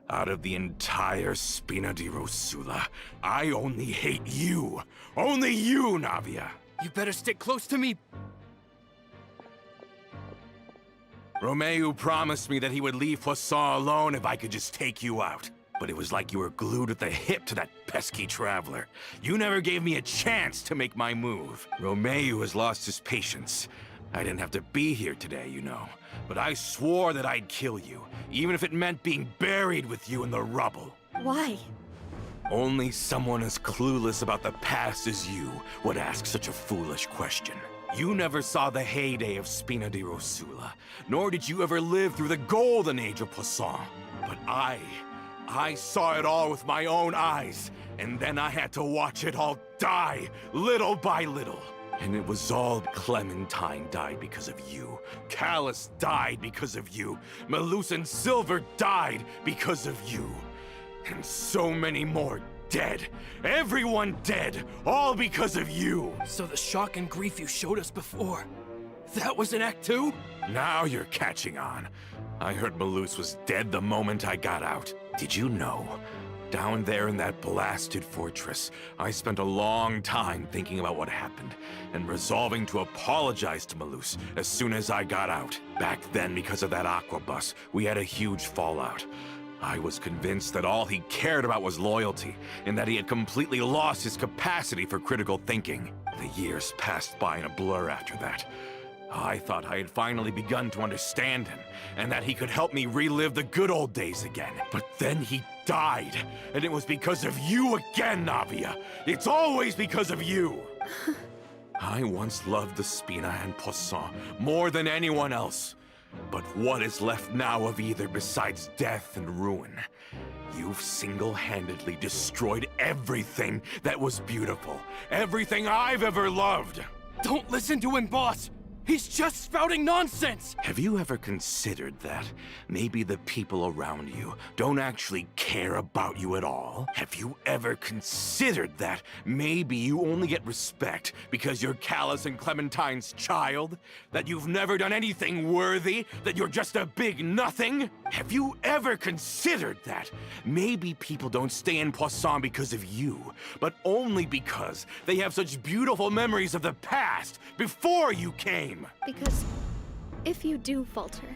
out of the entire Spina di Rosula, I only hate you. Only you, Navia. You better stick close to me. Romeo promised me that he would leave Poisson alone if I could just take you out. But it was like you were glued at the hip to that pesky traveler. You never gave me a chance to make my move. Romeo has lost his patience. I didn't have to be here today, you know. But I swore that I'd kill you, even if it meant being buried with you in the rubble. Why? Only someone as clueless about the past as you would ask such a foolish question. You never saw the heyday of Spina di Rosula, nor did you ever live through the golden age of Poisson. But I saw it all with my own eyes, and then I had to watch it all die, little by little. And it was all Clementine died because of you. Callus died because of you. Malus and Silver died because of you. And so many more dead. Everyone dead, all because of you. So the shock and grief you showed us before, that was in Act 2? Now you're catching on. I heard Malus was dead the moment I got out. Did you know? Down there in that blasted fortress, I spent a long time thinking about what happened, and resolving to apologize to Malus as soon as I got out. Back then, because of that aquabus, we had a huge fallout. I was convinced that all he cared about was loyalty, and that he had completely lost his capacity for critical thinking. The years passed by in a blur after that. I thought I had finally begun to understand him, and that he could help me relive the good old days again. But then he died, and it was because of you again, Navia. It's always because of you. I once loved the Spina and Poisson more than anyone else. But what is left now of either besides death and ruin? You've single-handedly destroyed everything that was beautiful. Everything I've ever loved. Don't listen to him, boss! He's just spouting nonsense! Have you ever considered that maybe the people around you don't actually care about you at all? Have you ever considered that maybe you only get respect because you're Callus and Clementine's child? That you've never done anything worthy? That you're just a big nothing? Have you ever considered that maybe people don't stay in Poisson because of you, but only because they have such beautiful memories of the past before you came? Because if you do falter,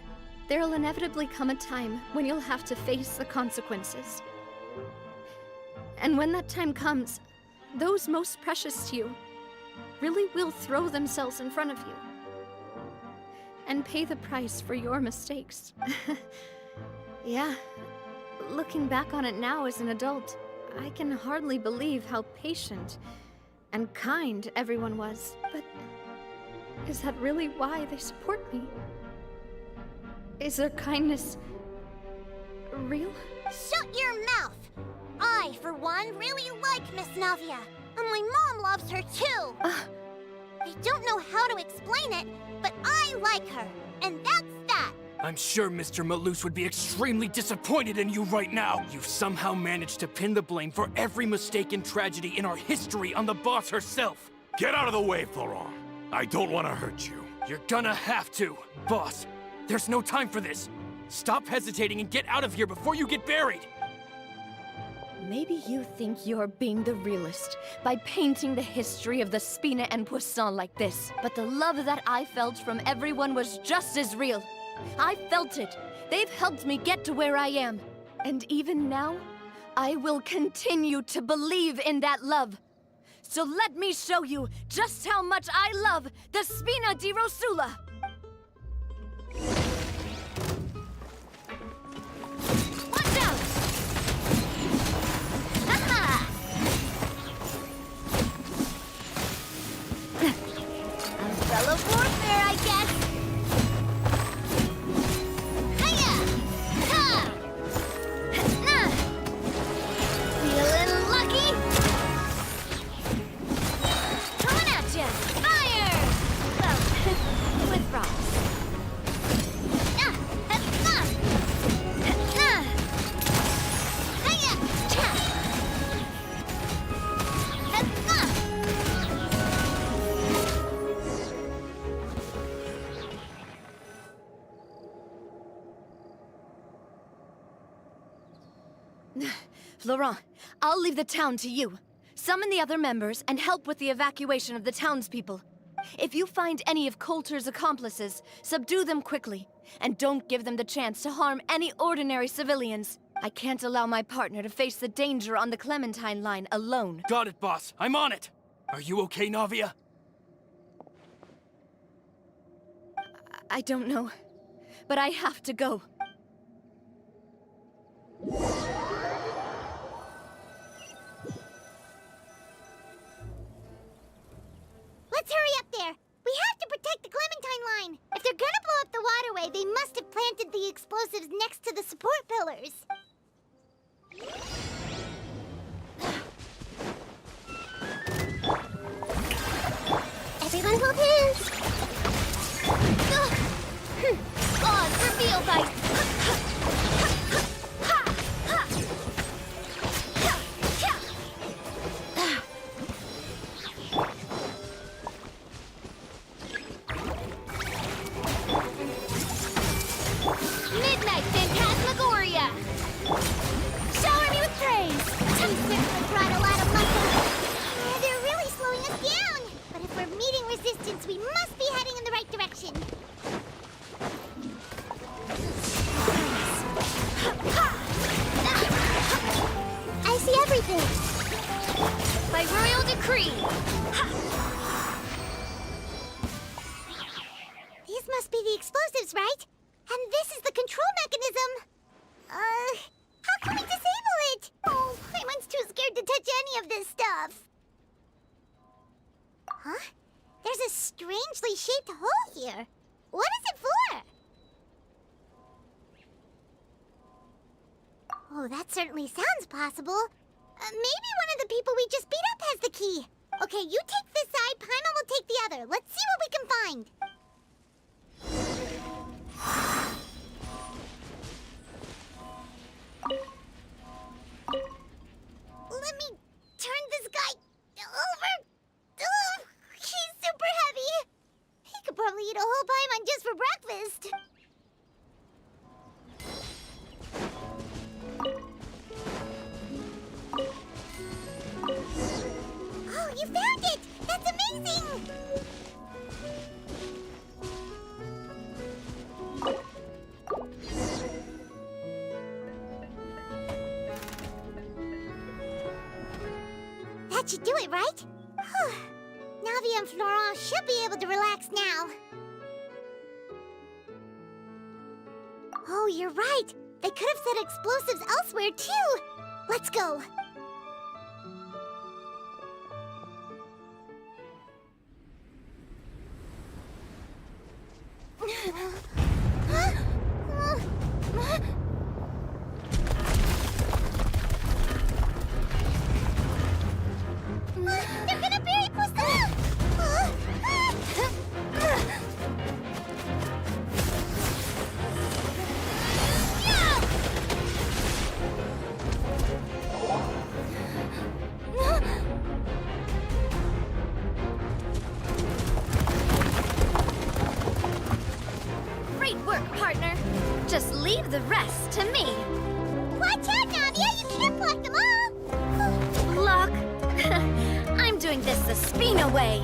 there'll inevitably come a time when you'll have to face the consequences. And when that time comes, those most precious to you really will throw themselves in front of you and pay the price for your mistakes. Yeah, looking back on it now as an adult, I can hardly believe how patient and kind everyone was. But is that really why they support me? Is their kindness real? Shut your mouth! I, for one, really like Miss Navia. And my mom loves her too. I don't know how to explain it, but I like her. And that's that. I'm sure Mr. Malus would be extremely disappointed in you right now. You've somehow managed to pin the blame for every mistake and tragedy in our history on the boss herself. Get out of the way, Florent. I don't want to hurt you. You're gonna have to. Boss, there's no time for this. Stop hesitating and get out of here before you get buried. Maybe you think you're being the realist by painting the history of the Spina and Poisson like this. But the love that I felt from everyone was just as real. I felt it. They've helped me get to where I am. And even now, I will continue to believe in that love. So let me show you just how much I love the Spina di Rosula. Watch out! Aha! Umbrella warfare, I guess. Hiya! Ha! Nah. Feeling lucky? Coming at ya! Fire! Well, with rocks. Ah! Ah! Nah. Hiya! Cha! Ah! Florent, I'll leave the town to you. Summon the other members and help with the evacuation of the townspeople. If you find any of Coulter's accomplices, subdue them quickly. And don't give them the chance to harm any ordinary civilians. I can't allow my partner to face the danger on the Clementine line alone. Got it, boss. I'm on it. Are you okay, Navia? I don't know, but I have to go. Let's hurry up there. We have to protect the Clementine line. If they're gonna blow up the waterway, they must have planted the explosives next to the support pillars. Everyone hold hands. Oh, it's revealed ice! Midnight Phantasmagoria! Shower me with praise! These certainly brought a lot of muscle. They're really slowing us down. But if we're meeting resistance, we must be heading in the right direction. I see everything. By royal decree! These must be the explosives, right? And this is the control mechanism. How can we disable it? Oh, I'm too scared to touch any of this stuff. Huh? There's a strangely shaped hole here. What is it for? Oh, that certainly sounds possible. Maybe one of the people we just beat up has the key. Okay, you take this side, Paimon will take the other. Let's see what we can find. Let me turn this guy over. Oh, he's super heavy. He could probably eat a whole Paimon just for breakfast. Oh, you found it! That's amazing! That should do it, right? Whew. Navia and Florent should be able to relax now. Oh, you're right. They could have set explosives elsewhere, too. Let's go. They're gonna bury Poisson! Great work, partner. Just leave the rest to me. Watch out, Navia! You can't block them all! Block? I'm doing this the Spina way.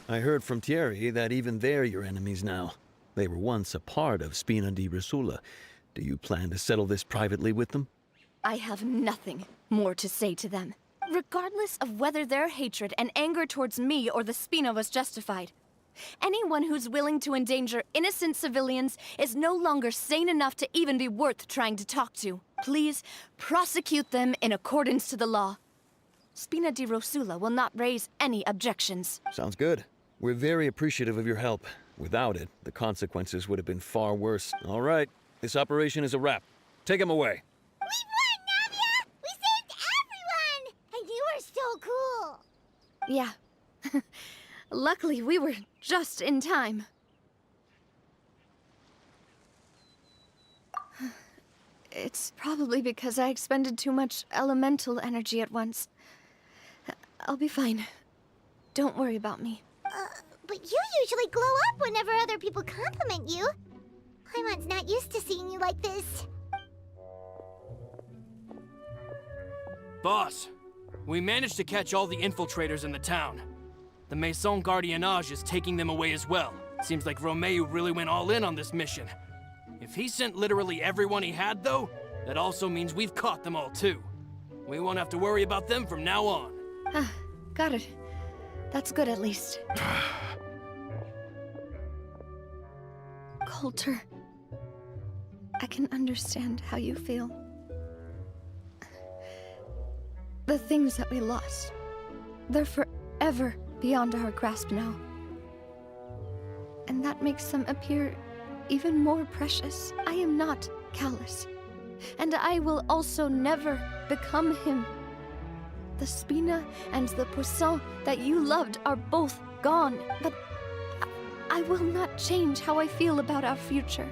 I heard from Thierry that even they're your enemies now. They were once a part of Spina di Rosula. Do you plan to settle this privately with them? I have nothing more to say to them. Regardless of whether their hatred and anger towards me or the Spina was justified, anyone who's willing to endanger innocent civilians is no longer sane enough to even be worth trying to talk to. Please, prosecute them in accordance to the law. Spina di Rosula will not raise any objections. Sounds good. We're very appreciative of your help. Without it, the consequences would have been far worse. All right, this operation is a wrap. Take him away. We won, Navia! We saved everyone! And you were so cool! Yeah. Luckily, we were just in time. It's probably because I expended too much elemental energy at once. I'll be fine. Don't worry about me. But you usually glow up whenever other people compliment you. Paimon's not used to seeing you like this. Boss, we managed to catch all the infiltrators in the town. The Maison Gardiennage is taking them away as well. Seems like Romeo really went all in on this mission. If he sent literally everyone he had, though, that also means we've caught them all, too. We won't have to worry about them from now on. Got it. That's good, at least. Coulter, I can understand how you feel. The things that we lost, they're forever beyond our grasp now. And that makes them appear even more precious. I am not callous, and I will also never become him. The Spina and the Poisson that you loved are both gone, but I will not change how I feel about our future.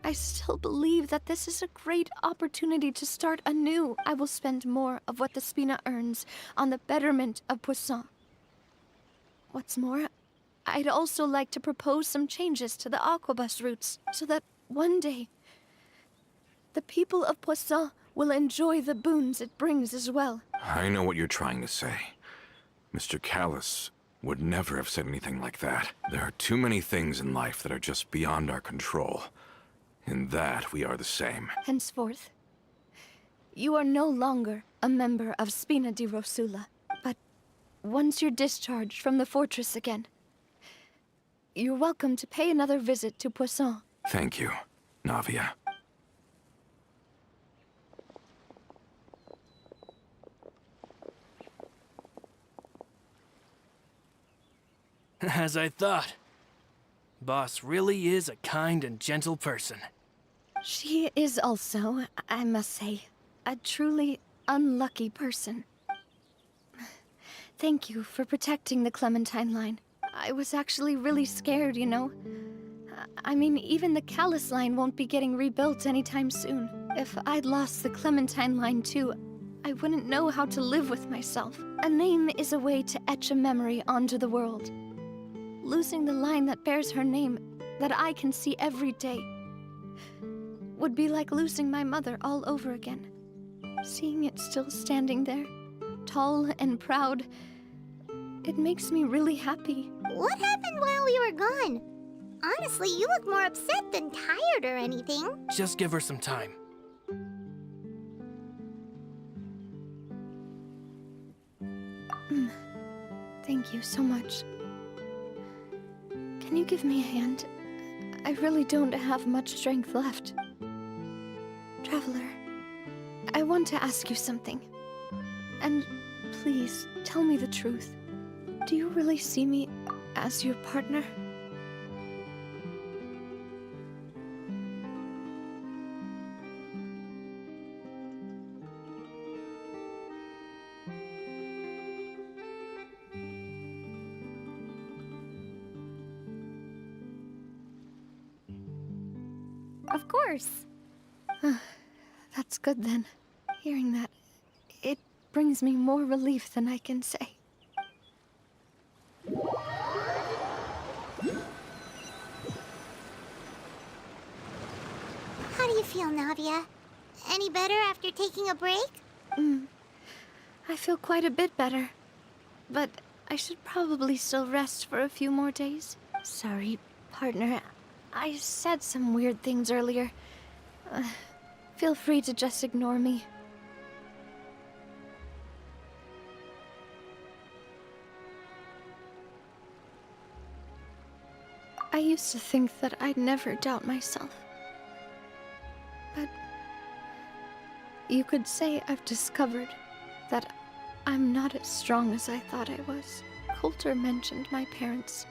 I still believe that this is a great opportunity to start anew. I will spend more of what the Spina earns on the betterment of Poisson. What's more, I'd also like to propose some changes to the Aquabus routes, so that one day, the people of Poisson will enjoy the boons it brings as well. I know what you're trying to say. Mr. Callus would never have said anything like that. There are too many things in life that are just beyond our control. In that, we are the same. Henceforth, you are no longer a member of Spina di Rosula, but once you're discharged from the fortress again, you're welcome to pay another visit to Poisson. Thank you, Navia. As I thought. Boss really is a kind and gentle person. She is also, I must say, a truly unlucky person. Thank you for protecting the Clementine line. I was actually really scared, you know. I mean, even the Callus line won't be getting rebuilt anytime soon. If I'd lost the Clementine line too, I wouldn't know how to live with myself. A name is a way to etch a memory onto the world. Losing the line that bears her name, that I can see every day, would be like losing my mother all over again. Seeing it still standing there, tall and proud, it makes me really happy. What happened while we were gone? Honestly, you look more upset than tired or anything. Just give her some time. Thank you so much. Can you give me a hand? I really don't have much strength left. Traveler, I want to ask you something. And please, tell me the truth. Do you really see me as your partner? Of course. That's good then. Hearing that, it brings me more relief than I can say. How do you feel, Navia? Any better after taking a break? I feel quite a bit better. But I should probably still rest for a few more days. Sorry, partner. I said some weird things earlier. Feel free to just ignore me. I used to think that I'd never doubt myself. But you could say I've discovered that I'm not as strong as I thought I was. Coulter mentioned my parents,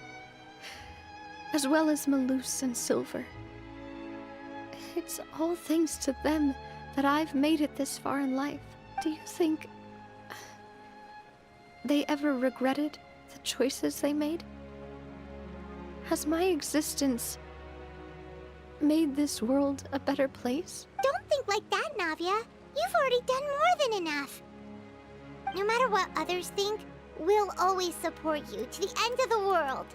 as well as Malus and Silver. It's all thanks to them that I've made it this far in life. Do you think they ever regretted the choices they made? Has my existence made this world a better place? Don't think like that, Navia. You've already done more than enough. No matter what others think, we'll always support you to the end of the world.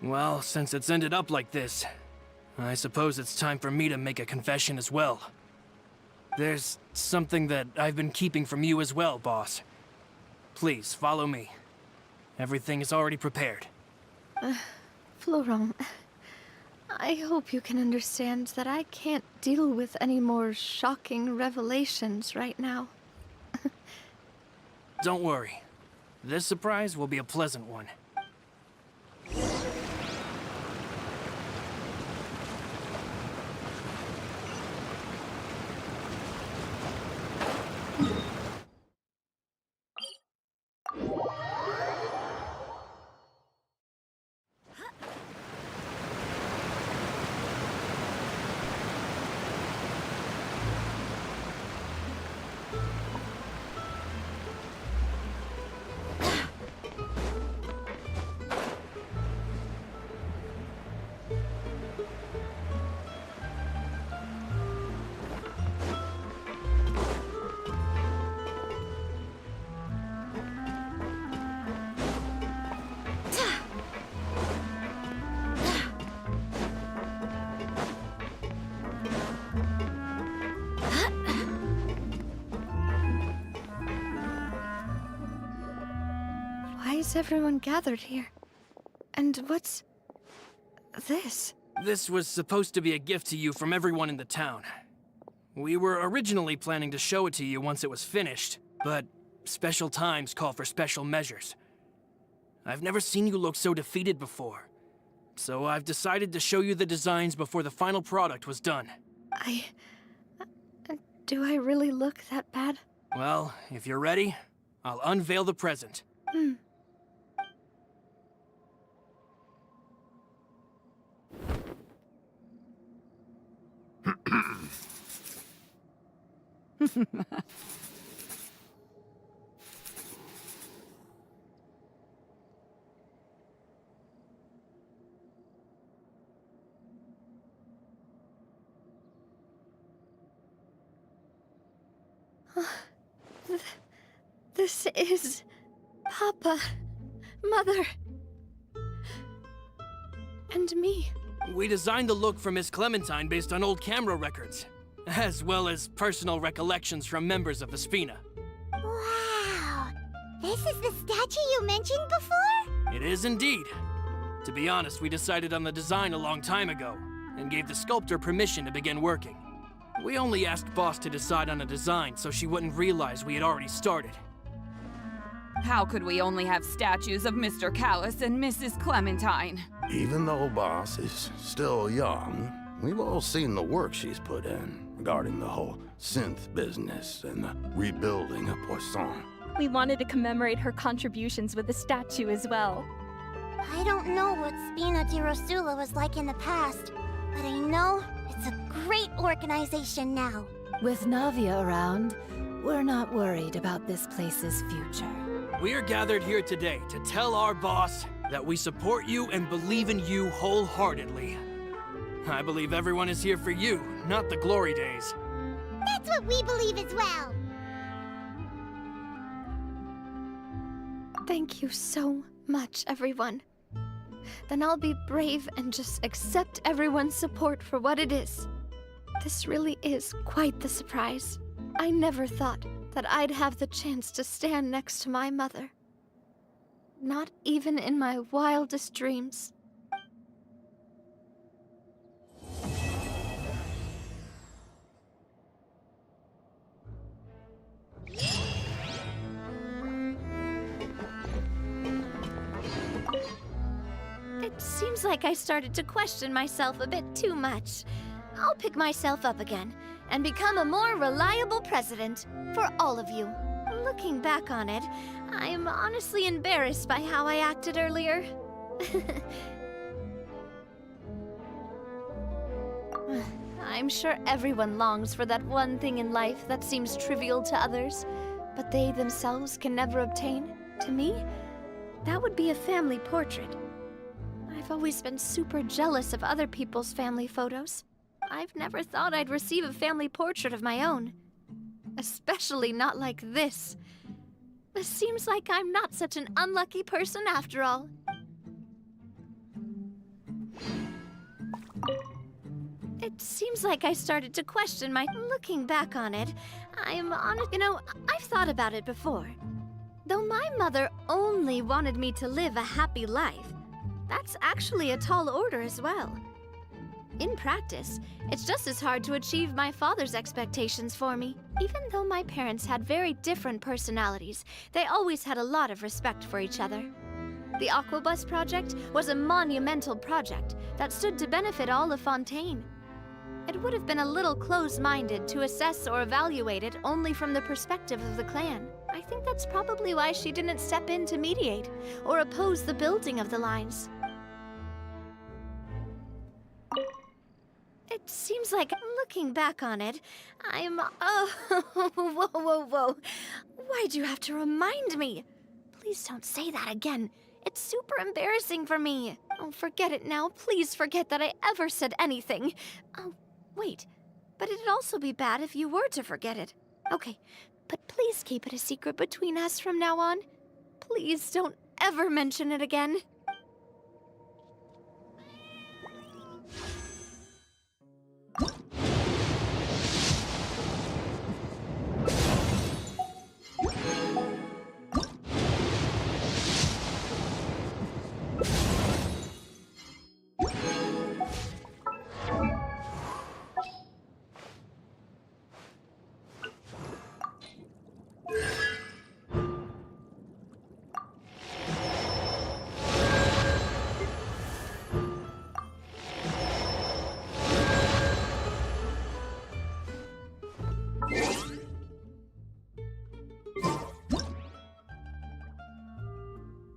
Well, since it's ended up like this, I suppose it's time for me to make a confession as well. There's something that I've been keeping from you as well, boss. Please, follow me. Everything is already prepared. Florent, I hope you can understand that I can't deal with any more shocking revelations right now. Don't worry. This surprise will be a pleasant one. Why is everyone gathered here? And what's this? This was supposed to be a gift to you from everyone in the town. We were originally planning to show it to you once it was finished, but special times call for special measures. I've never seen you look so defeated before, so I've decided to show you the designs before the final product was done. Do I really look that bad? Well, if you're ready, I'll unveil the present. This is Papa, Mother, and me. We designed the look for Miss Clementine based on old camera records, as well as personal recollections from members of the Spina. Wow! This is the statue you mentioned before? It is indeed. To be honest, we decided on the design a long time ago, and gave the sculptor permission to begin working. We only asked Boss to decide on a design so she wouldn't realize we had already started. How could we only have statues of Mr. Callus and Mrs. Clementine? Even though Boss is still young, we've all seen the work she's put in regarding the whole synth business and the rebuilding of Poisson. We wanted to commemorate her contributions with a statue as well. I don't know what Spina di Rosula was like in the past, but I know it's a great organization now. With Navia around, we're not worried about this place's future. We are gathered here today to tell our boss that we support you and believe in you wholeheartedly. I believe everyone is here for you, not the glory days. That's what we believe as well. Thank you so much, everyone. Then I'll be brave and just accept everyone's support for what it is. This really is quite the surprise. I never thought that I'd have the chance to stand next to my mother. Not even in my wildest dreams. It seems like I started to question myself a bit too much. I'll pick myself up again and become a more reliable president for all of you. Looking back on it, I'm honestly embarrassed by how I acted earlier. I'm sure everyone longs for that one thing in life that seems trivial to others, but they themselves can never obtain. To me, that would be a family portrait. I've always been super jealous of other people's family photos. I've never thought I'd receive a family portrait of my own. Especially not like this. It seems like I'm not such an unlucky person after all. It seems like I started to question my... Looking back on it, I'm honest... You know, I've thought about it before. Though my mother only wanted me to live a happy life, that's actually a tall order as well. In practice, it's just as hard to achieve my father's expectations for me. Even though my parents had very different personalities, they always had a lot of respect for each other. The Aquabus project was a monumental project that stood to benefit all of Fontaine. It would have been a little close-minded to assess or evaluate it only from the perspective of the clan. I think that's probably why she didn't step in to mediate or oppose the building of the lines. It seems like, looking back on it, I'm... Oh, whoa. Why'd you have to remind me? Please don't say that again. It's super embarrassing for me. Oh, forget it now. Please forget that I ever said anything. Oh, wait. But it'd also be bad if you were to forget it. Okay, but please keep it a secret between us from now on. Please don't ever mention it again.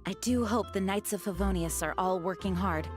I do hope the Knights of Favonius are all working hard.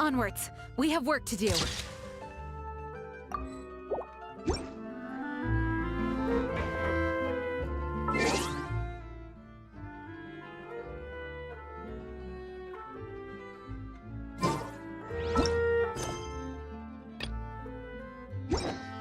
Onwards! We have work to do. Huh?